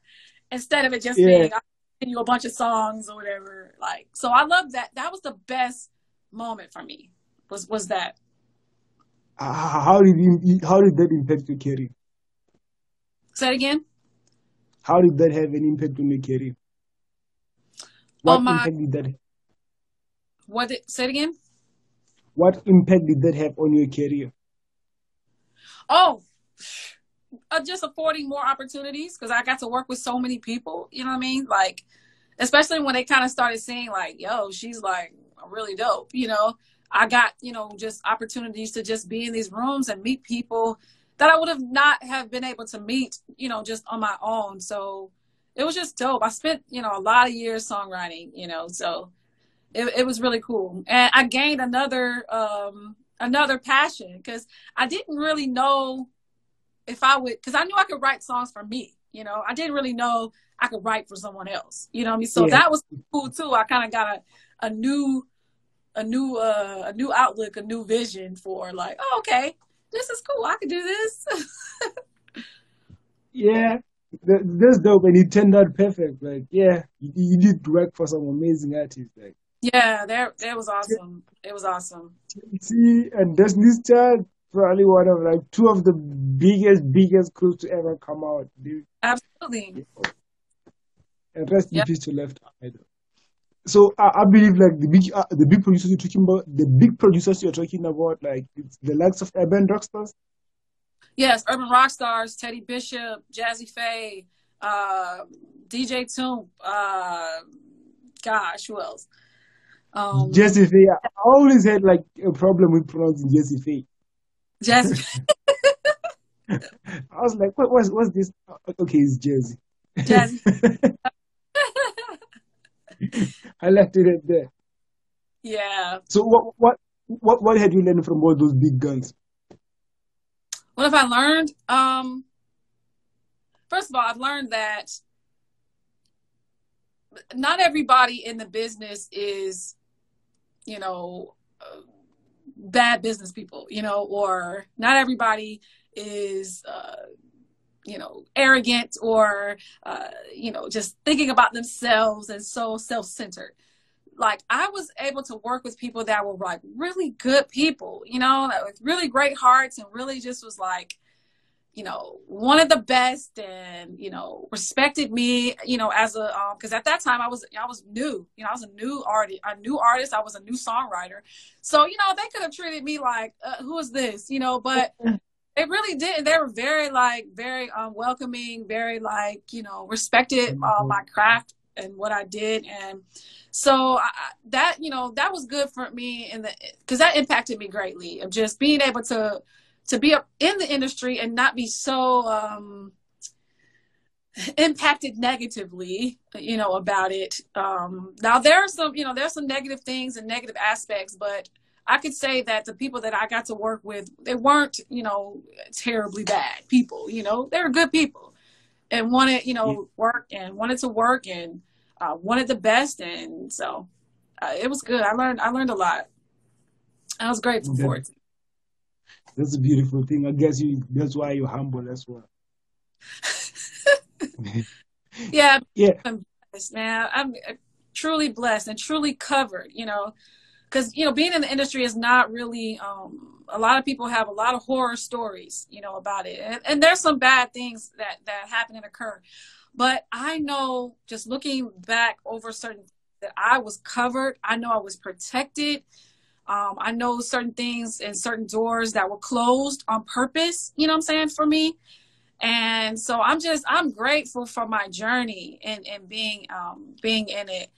instead of it just Yeah. being, I'll send you a bunch of songs or whatever. Like, so I love that. That was the best moment for me, was that. How did that impact your career? Say it again. How did that have an impact on your career? On What my, impact did that say it again. What impact did that have on your career? Oh, just affording more opportunities, because I got to work with so many people, you know what I mean? Like, especially when they kind of started seeing like, yo, she's like really dope, I got, just opportunities to just be in these rooms and meet people that I would have not have been able to meet, just on my own. So it was just dope. I spent, a lot of years songwriting, so it was really cool. And I gained another passion, because I didn't really know if I would, because I knew I could write songs for me. I didn't really know I could write for someone else. You know what I mean? So Yeah. that was cool too. I kind of got a new outlook, a new vision for like, oh, okay, this is cool. I could do this. Yeah. That's dope, and it turned out perfect. Like, yeah, you did work for some amazing artists. Like, Yeah, that was awesome. It was awesome. see, and Destiny's Child, probably one of like two of the biggest crews to ever come out, dude. Absolutely. And rest in Yep. peace to Left Eye. So I believe like the big producers you're talking about, like it's the likes of Urban Rockstars. Yes, Urban Rock Stars, Teddy Bishop, Jazzy Faye, DJ Toomp, Gosh, who else? Jesse Faye. I always had like a problem with pronouncing Jesse Faye. Jesse. I was like, what's this? Okay, it's Jesse. Jesse. I left it at that. Yeah. So what had you learned from all those big guns? What have I learned? First of all, I've learned that not everybody in the business is, bad business people, or not everybody is, arrogant or, just thinking about themselves and so self-centered. Like, I was able to work with people that were like really good people, with really great hearts, and really just was like, wanted the best, and, respected me, as a, cause at that time I was new, I was a new artist. I was a new songwriter. So, they could have treated me like, who is this, but they really didn't. They were very welcoming, very respected my craft and what I did. And so that was good for me, cause that impacted me greatly, of just being able to be in the industry and not be so impacted negatively, about it. Now there's some negative things and negative aspects, but I could say that the people that I got to work with, they weren't, terribly bad people. They were good people and wanted, work and wanted to work and wanted the best. And so it was good. I learned a lot. I was grateful for it. That's a beautiful thing. I guess that's why you're humble as well. Yeah. I'm blessed, man. I'm truly blessed and truly covered, because, being in the industry is not really, a lot of people have a lot of horror stories, about it. And there's some bad things that happen and occur. But I know, just looking back over certain, that I was covered. I know I was protected. I know certain things and certain doors that were closed on purpose, what I'm saying, for me. And so I'm grateful for my journey and being in it.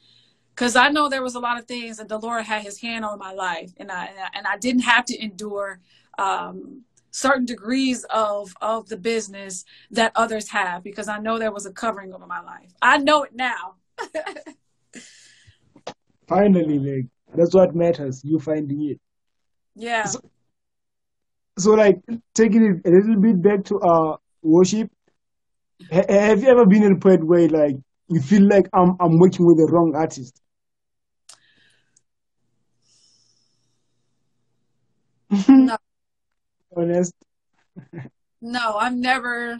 Cause I know there was a lot of things that the Lord had his hand on my life, and I didn't have to endure, certain degrees of the business that others have, because I know there was a covering over my life. I know it now. Finally, like, that's what matters. You finding it. Yeah. So like, taking it a little bit back to worship. Have you ever been in a point where like you feel like I'm working with the wrong artist? No. Honest. No, I've never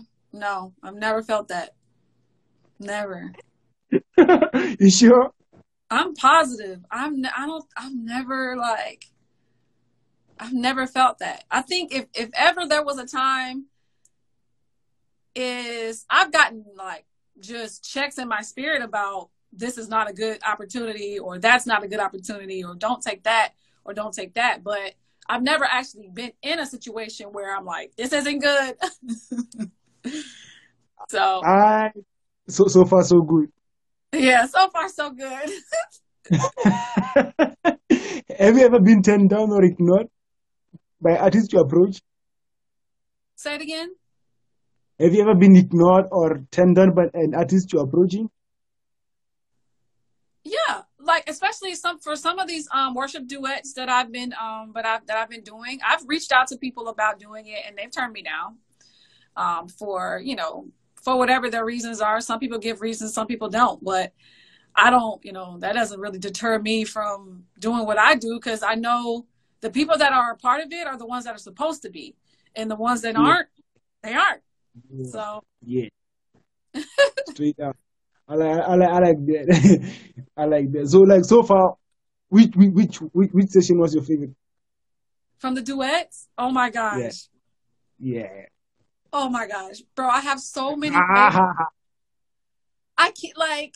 felt that. Never. You sure? I'm positive. I've never felt that. I think if ever there was a time, is I've gotten like just checks in my spirit about, this is not a good opportunity, or that's not a good opportunity, or don't take that, or don't take that. But I've never actually been in a situation where I'm like, this isn't good. So so far so good. Yeah, so far so good. Have you ever been turned down or ignored by artists you approach? Say it again. Have you ever been ignored or turned down by an artist you're approaching? Yeah, like especially for some of these worship duets that I've been that I've been doing. I've reached out to people about doing it, and they've turned me down. For whatever their reasons are. Some people give reasons, some people don't. But I don't, that doesn't really deter me from doing what I do, because I know the people that are a part of it are the ones that are supposed to be, and the ones that aren't, they aren't. Yeah. So yeah, straight up. I like that. I like that. So like, so far, which session was your favorite? From the duets? Oh my gosh. Yeah. Oh my gosh, bro! I have so many favorites. I can't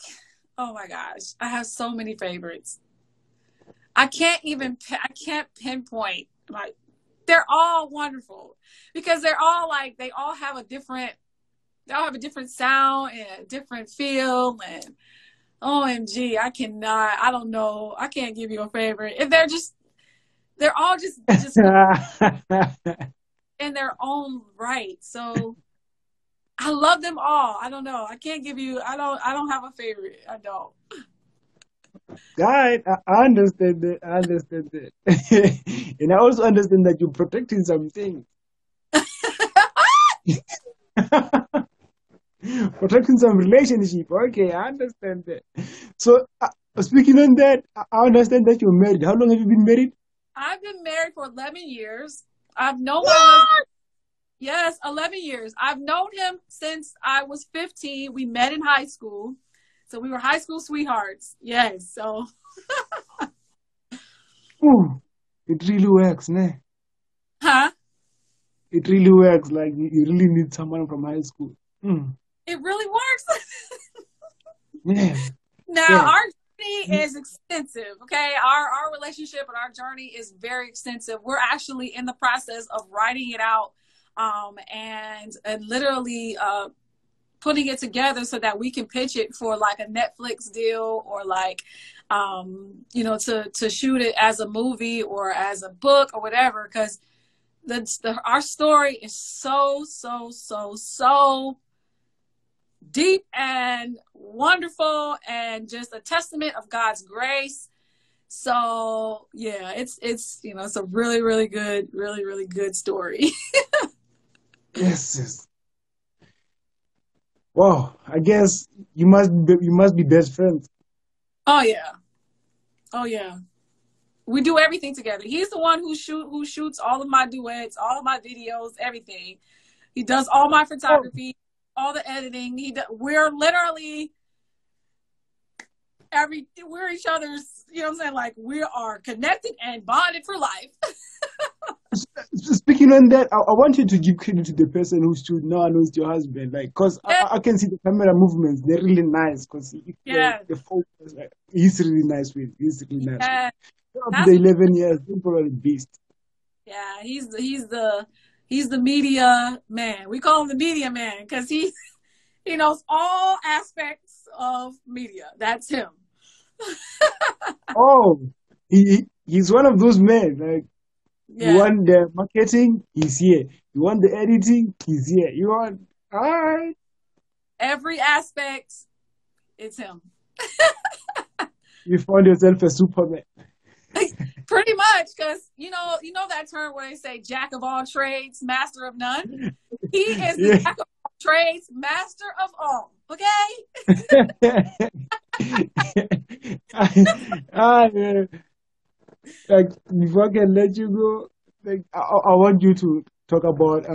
oh my gosh, I have so many favorites. I can't pinpoint. Like, they're all wonderful, because they're all like, they all have a different sound and a different feel, and OMG, I cannot. I don't know. I can't give you a favorite. If they're all just in their own right. So I love them all. I don't know. I can't give you. I don't have a favorite. I don't. Right, I understand that. I understand that. And I also understand that you're protecting something. Protecting some relationship. Okay, I understand that. So, speaking on that, I understand that you're married. How long have you been married? I've been married for 11 years. I've known my husband. What? Yes, 11 years. I've known him since I was 15. We met in high school. So we were high school sweethearts. Yes. So, Ooh, it really works, ne? huh? It really works. Like you really need someone from high school. Mm. It really works. Yeah, Now, yeah. our journey is extensive, okay? Our relationship and our journey is very extensive. We're actually in the process of writing it out and literally putting it together so that we can pitch it for like a Netflix deal or like to shoot it as a movie or as a book or whatever, because our story is so deep and wonderful and just a testament of God's grace. So yeah, it's it's a really good, really good story. Yes, yes. Wow, I guess you must be best friends. Oh yeah. Oh yeah. We do everything together. He's the one who shoots all of my duets, all of my videos, everything. He does all my Oh, photography, all the editing. We're literally we're each other's, you know what I'm saying? Like we are connected and bonded for life. speaking on that, I want you to give credit to the person who stood now and who's your husband. Like, cause Yeah, I can see the camera movements. They're really nice. Cause like yeah, the focus, like, he's really nice with. He's really nice with. yeah. After That's the 11 years, he's probably beast. yeah. He's the media man. We call him the media man because he knows all aspects of media. That's him. Oh, he's one of those men. Like, you Yeah, want the marketing, he's here. You want the editing, he's here. You want, all right. every aspect, it's him. You found yourself a Superman. Pretty much, because you know that term where they say "jack of all trades, master of none." He is the Yeah. jack of all trades, master of all. Okay. Yeah. Like, before I can let you go, like I want you to talk about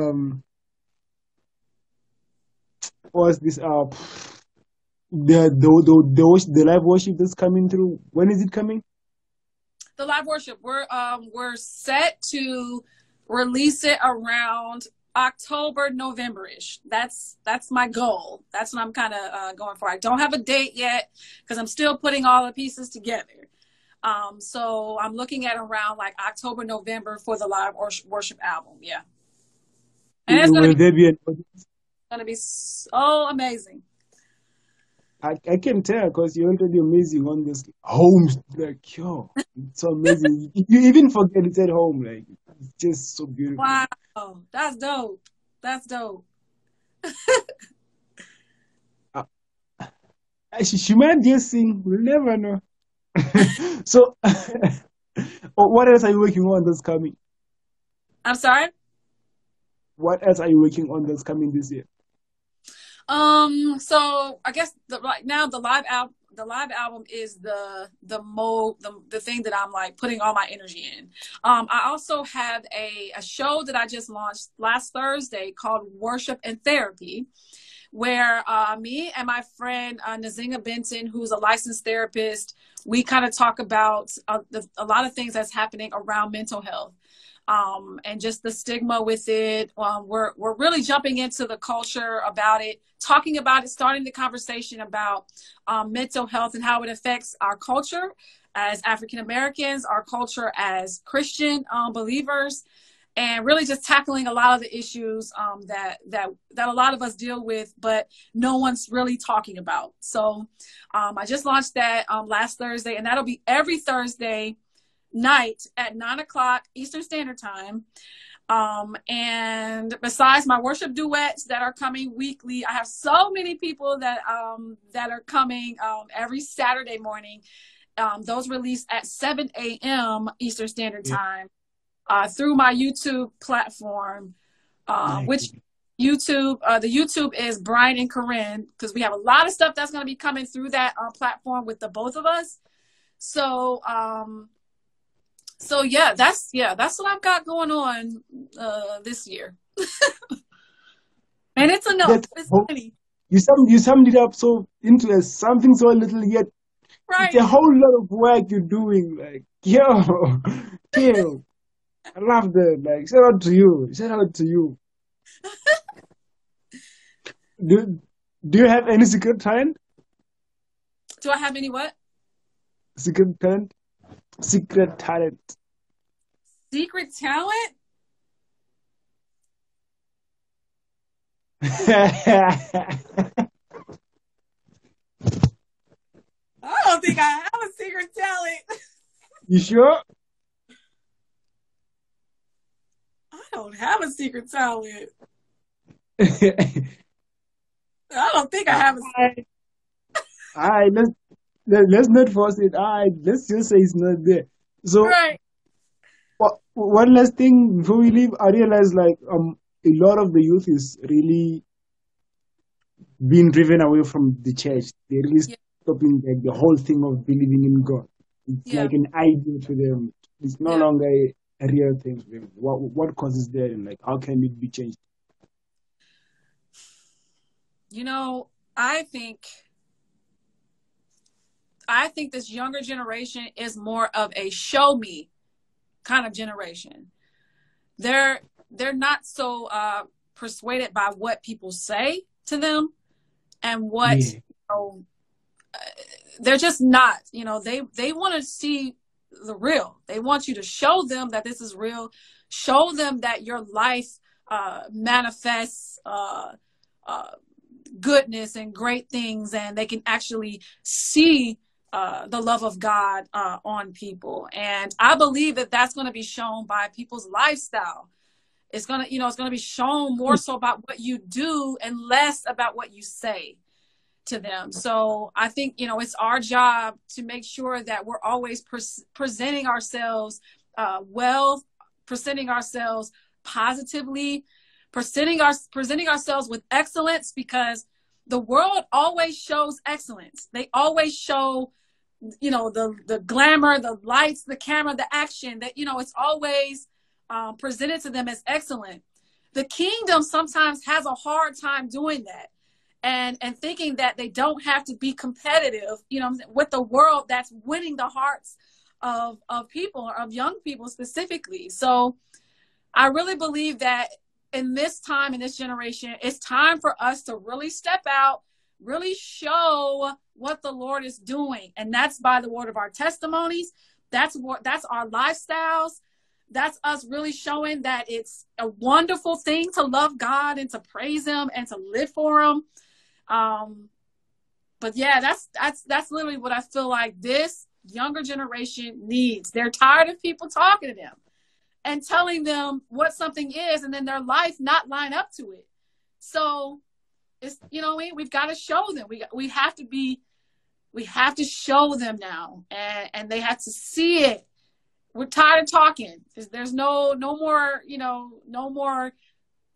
what's this the live worship that's coming through. When is it coming? The live worship. We're set to release it around October, November-ish. That's my goal. That's what I'm kind of going for. I don't have a date yet because I'm still putting all the pieces together. So I'm looking at around like October, November for the live worship album. Yeah, and it's Will there be an audience? gonna be so amazing. I can tell because you're already amazing on this home. Like, yo, it's so amazing. You even forget it's at home. Like, it's just so beautiful. Wow, that's dope. That's dope. Uh, she might just sing. We'll never know. So, what else are you working on that's coming? I'm sorry. What else are you working on that's coming this year? So I guess right now the live album is the thing that I'm like putting all my energy in. I also have a show that I just launched last Thursday called Worship and Therapy, where me and my friend Nazinga Benton, who's a licensed therapist, we kind of talk about a lot of things that's happening around mental health. And just the stigma with it. We're really jumping into the culture about it, talking about it, starting the conversation about mental health and how it affects our culture as African Americans, our culture as Christian believers, and really just tackling a lot of the issues that a lot of us deal with, but no one's really talking about. So I just launched that last Thursday, and that'll be every Thursday night at 9 o'clock Eastern Standard Time. And besides my worship duets that are coming weekly, I have so many people that are coming every Saturday morning. Those release at 7 a.m. Eastern Standard Time. Through my YouTube platform, which YouTube, the YouTube is Brian and Korin, because we have a lot of stuff that's going to be coming through that platform with the both of us. So, that's what I've got going on this year, and it's enough. It's funny. You summed it up so into something so little, yet right. It's a whole lot of work you're doing. Like, yo. I love that. Like, shout out to you. Shout out to you. Do you have any secret talent? Do I have any what? Secret talent? Secret talent. Secret talent? I don't think I have a secret talent. You sure? I don't have a secret talent. I don't think I have a secret. All right, let's not force it. All right, let's just say it's not there. So, right. One last thing before we leave, I realize like a lot of the youth is really being driven away from the church. They're really stopping like the whole thing of believing in God. It's like an idea to them. It's no longer a real thing to them. What causes that, and like how can it be changed? You know, I think this younger generation is more of a show me kind of generation. They're not so persuaded by what people say to them and what they're just not. You know, they want to see the real. They want you to show them that this is real. Show them that your life manifests goodness and great things, and they can actually see the love of God on people. And I believe that that's going to be shown by people's lifestyle. It's going to be shown more so about what you do and less about what you say to them. So I think, it's our job to make sure that we're always presenting ourselves well, presenting ourselves positively, presenting ourselves with excellence, because the world always shows excellence. They always show, the glamour, the lights, the camera, the action, that, it's always presented to them as excellent. The kingdom sometimes has a hard time doing that and thinking that they don't have to be competitive, with the world that's winning the hearts of people, of young people specifically. So I really believe that in this time, in this generation, it's time for us to really step out, really show what the Lord is doing. And that's by the word of our testimonies. That's our lifestyles. That's us really showing that it's a wonderful thing to love God and to praise him and to live for him. But yeah, that's literally what I feel like this younger generation needs. They're tired of people talking to them and telling them what something is, and then their life not line up to it. So it's, we've got to show them. We have to show them now, and they have to see it. We're tired of talking. There's no more, no more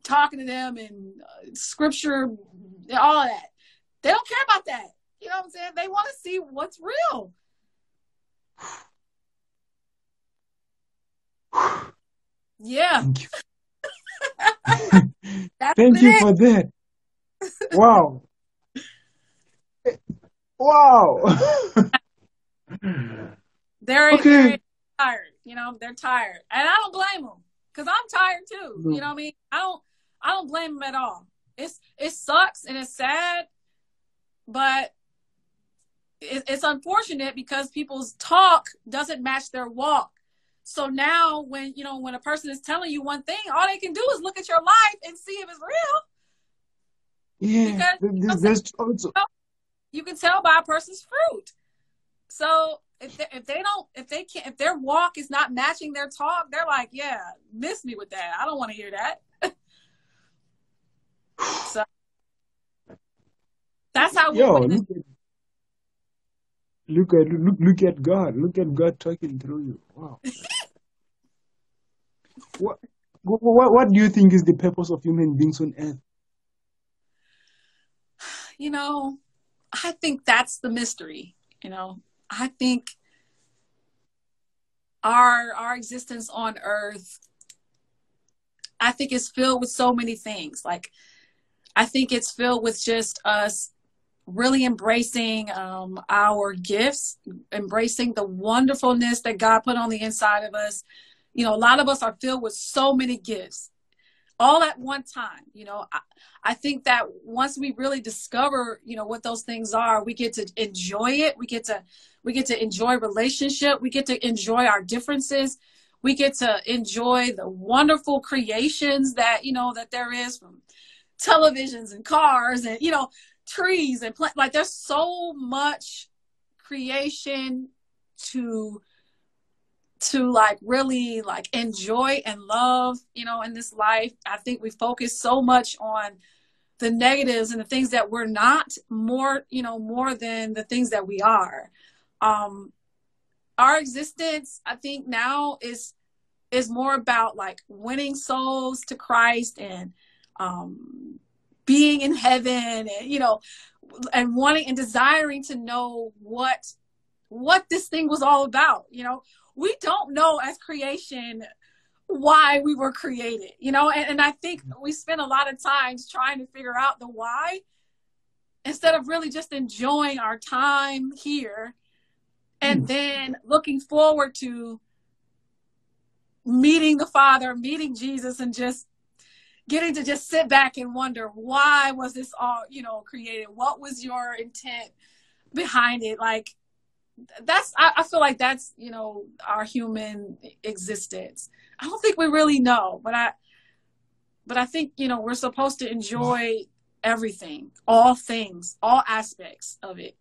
talking to them and scripture, all of that. They don't care about that. You know what I'm saying? They want to see what's real. Yeah. Thank you. Thank you for that. Wow. Wow. They're tired. They're tired, and I don't blame them, because I'm tired too. You know what I mean? I don't blame them at all. It sucks and it's sad, but it's unfortunate because people's talk doesn't match their walk. So now when a person is telling you one thing, all they can do is look at your life and see if it's real. Yeah, Because there's also. you can tell by a person's fruit. So if their walk is not matching their talk, they're like, yeah, miss me with that. I don't want to hear that. So that's how we Yo, witness. look at God. Look at God talking through you. Wow. What, what do you think is the purpose of human beings on earth? I think that's the mystery. I think our existence on earth, I think is filled with so many things. Like, I think it's filled with just us really embracing our gifts, embracing the wonderfulness that God put on the inside of us. A lot of us are filled with so many gifts all at one time. I think that once we really discover, what those things are, we get to enjoy it. We get to enjoy relationship. We get to enjoy our differences. We get to enjoy the wonderful creations that, that there is, from televisions and cars and, trees and plants. Like, there's so much creation to like really like enjoy and love, in this life. I think we focus so much on the negatives and the things that we're not, more than the things that we are. Our existence, I think, now is more about like winning souls to Christ, and being in heaven, and and wanting and desiring to know what this thing was all about. We don't know as creation why we were created, and I think we spend a lot of times trying to figure out the why, instead of really just enjoying our time here and then looking forward to meeting the Father, meeting Jesus, and just getting to just sit back and wonder, why was this all, created? What was your intent behind it? Like, I feel like that's, our human existence. I don't think we really know, but I think, we're supposed to enjoy everything, all things, all aspects of it,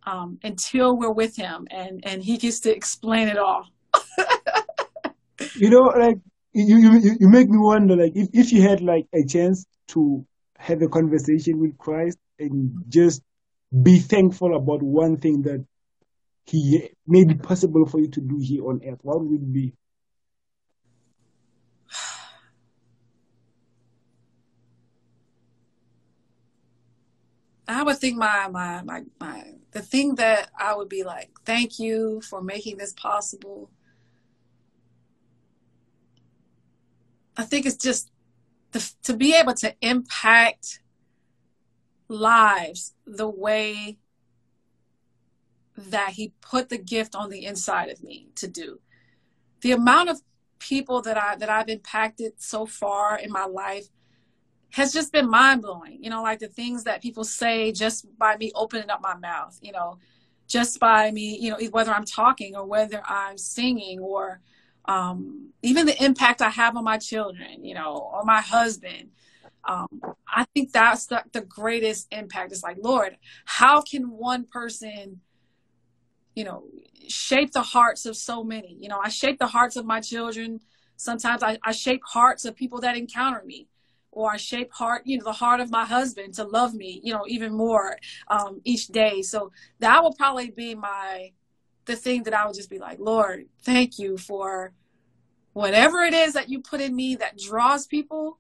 until we're with him and he gets to explain it all. Like, you make me wonder, like, if you had like a chance to have a conversation with Christ and just be thankful about one thing that he made it possible for you to do here on earth, what would it be? I would think the thing that I would be like, thank you for making this possible. I think it's just to be able to impact lives the way that he put the gift on the inside of me to do. The amount of people that I've impacted so far in my life has just been mind-blowing. Like the things that people say just by me opening up my mouth, just by me, whether I'm talking or whether I'm singing, or even the impact I have on my children, or my husband. I think that's the greatest impact. It's like, Lord, how can one person, shape the hearts of so many? I shape the hearts of my children. Sometimes I shape hearts of people that encounter me, or I shape the heart of my husband to love me, even more each day. So that will probably be the thing that I would just be like, Lord, thank you for whatever it is that you put in me that draws people.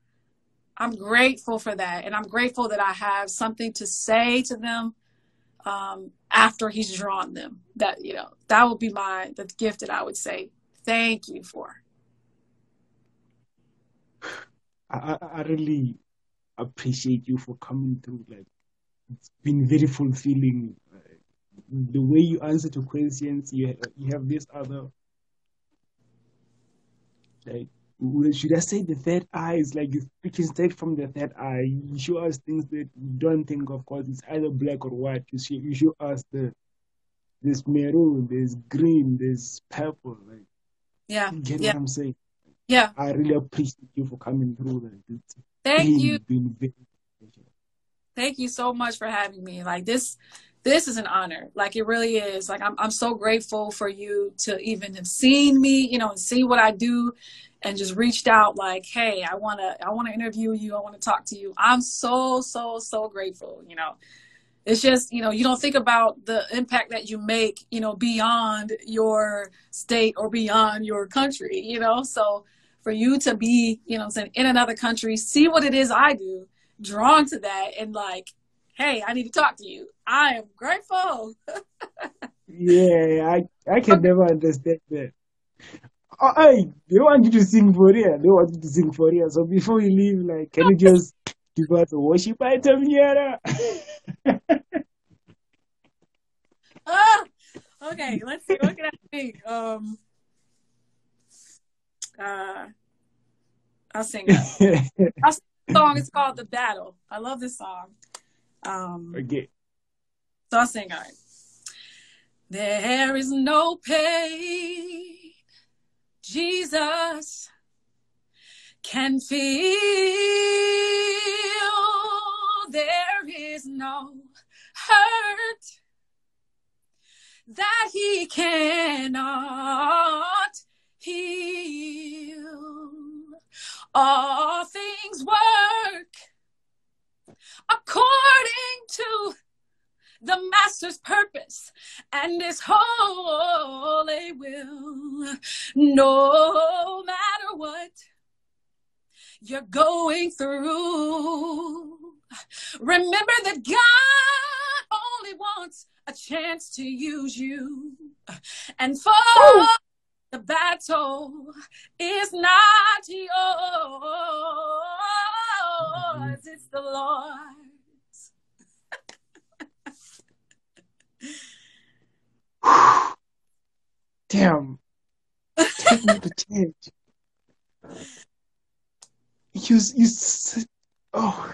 I'm grateful for that. And I'm grateful that I have something to say to them after he's drawn them. That would be the gift that I would say thank you for. I really appreciate you for coming through. Like, it's been very fulfilling. The way you answer to questions, you have this other, like, should I say the third eye? Is like you speaking straight from the third eye. You show us things that you don't think of, because it's either black or white. You show us there's maroon, there's green, there's purple. Like, Yeah. You get Yeah. what I'm saying? Yeah. I really appreciate you for coming through. Like, it's Thank you. been very special. Thank you so much for having me. Like this is an honor. Like it really is. Like I'm so grateful for you to even have seen me, you know, and see what I do and just reached out like, hey, I wanna interview you. I wanna talk to you. I'm so grateful, you know. It's just, you know, you don't think about the impact that you make, you know, beyond your state or beyond your country, you know. So for you to be, you know, in another country, see what it is I do, drawn to that, and like, hey, I need to talk to you. I am grateful. Yeah, I can never understand that. They want you to sing for real. They want you to sing for real. So before you leave, like, can you just give us a worship item here? Ah, okay, let's see. What can I sing? Uh, I'll sing I'll sing a song. It's called "The Battle." I love this song. Okay. So I'll sing. All right. There is no pain Jesus can feel. There is no hurt that he cannot heal. All things work according to the master's purpose and his holy will. No matter what you're going through, remember that God only wants a chance to use you. And for Woo! the battle is not yours, it's the Lord's. Damn. Take me to church. You said, oh,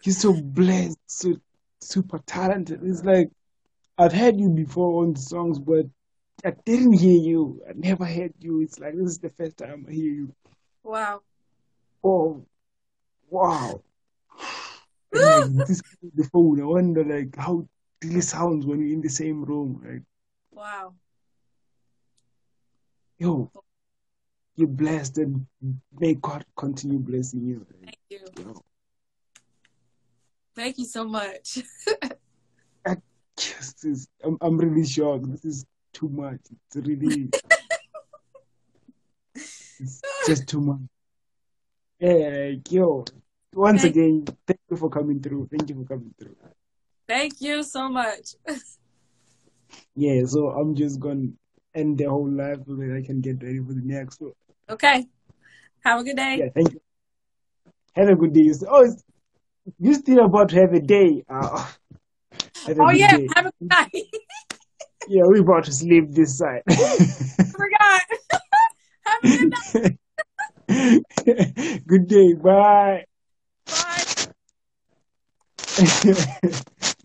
you're so blessed, so super talented. It's like I've heard you before on the songs, but I didn't hear you. I never heard you. It's like this is the first time I hear you. Wow. Oh, wow. And like this the phone, I wonder like how it really sounds when you're in the same room. Like, Wow. yo, you're blessed and may God continue blessing you. Like, Thank you. yo, Thank you so much. I just is I'm really shocked. This is too much. It's just too much. Yeah, like, yo, once Thank, again, thank you for coming through. Thank you for coming through. thank you so much. Yeah, so I'm just gonna end the whole life so that I can get ready for the next one. Okay. Have a good day. Yeah, thank you. Have a good day. You still about to have a day. Have a Oh good yeah, day. have a good night. Yeah, we about to sleep this side. Forgot. Have a good night. Good day. Bye. Bye.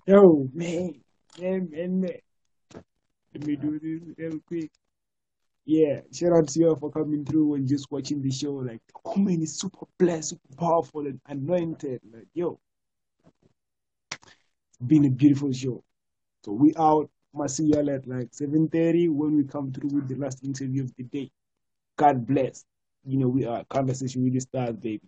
Yo, man. Man. Let me do this real quick. Yeah, shout out to you for coming through and just watching the show. Like, oh man, it's super blessed, super powerful, and anointed. Like, yo, it's been a beautiful show. So we out. I'll see y'all at like 7:30 when we come through with the last interview of the day. God bless. You know, we are Conversation with the Stars, baby.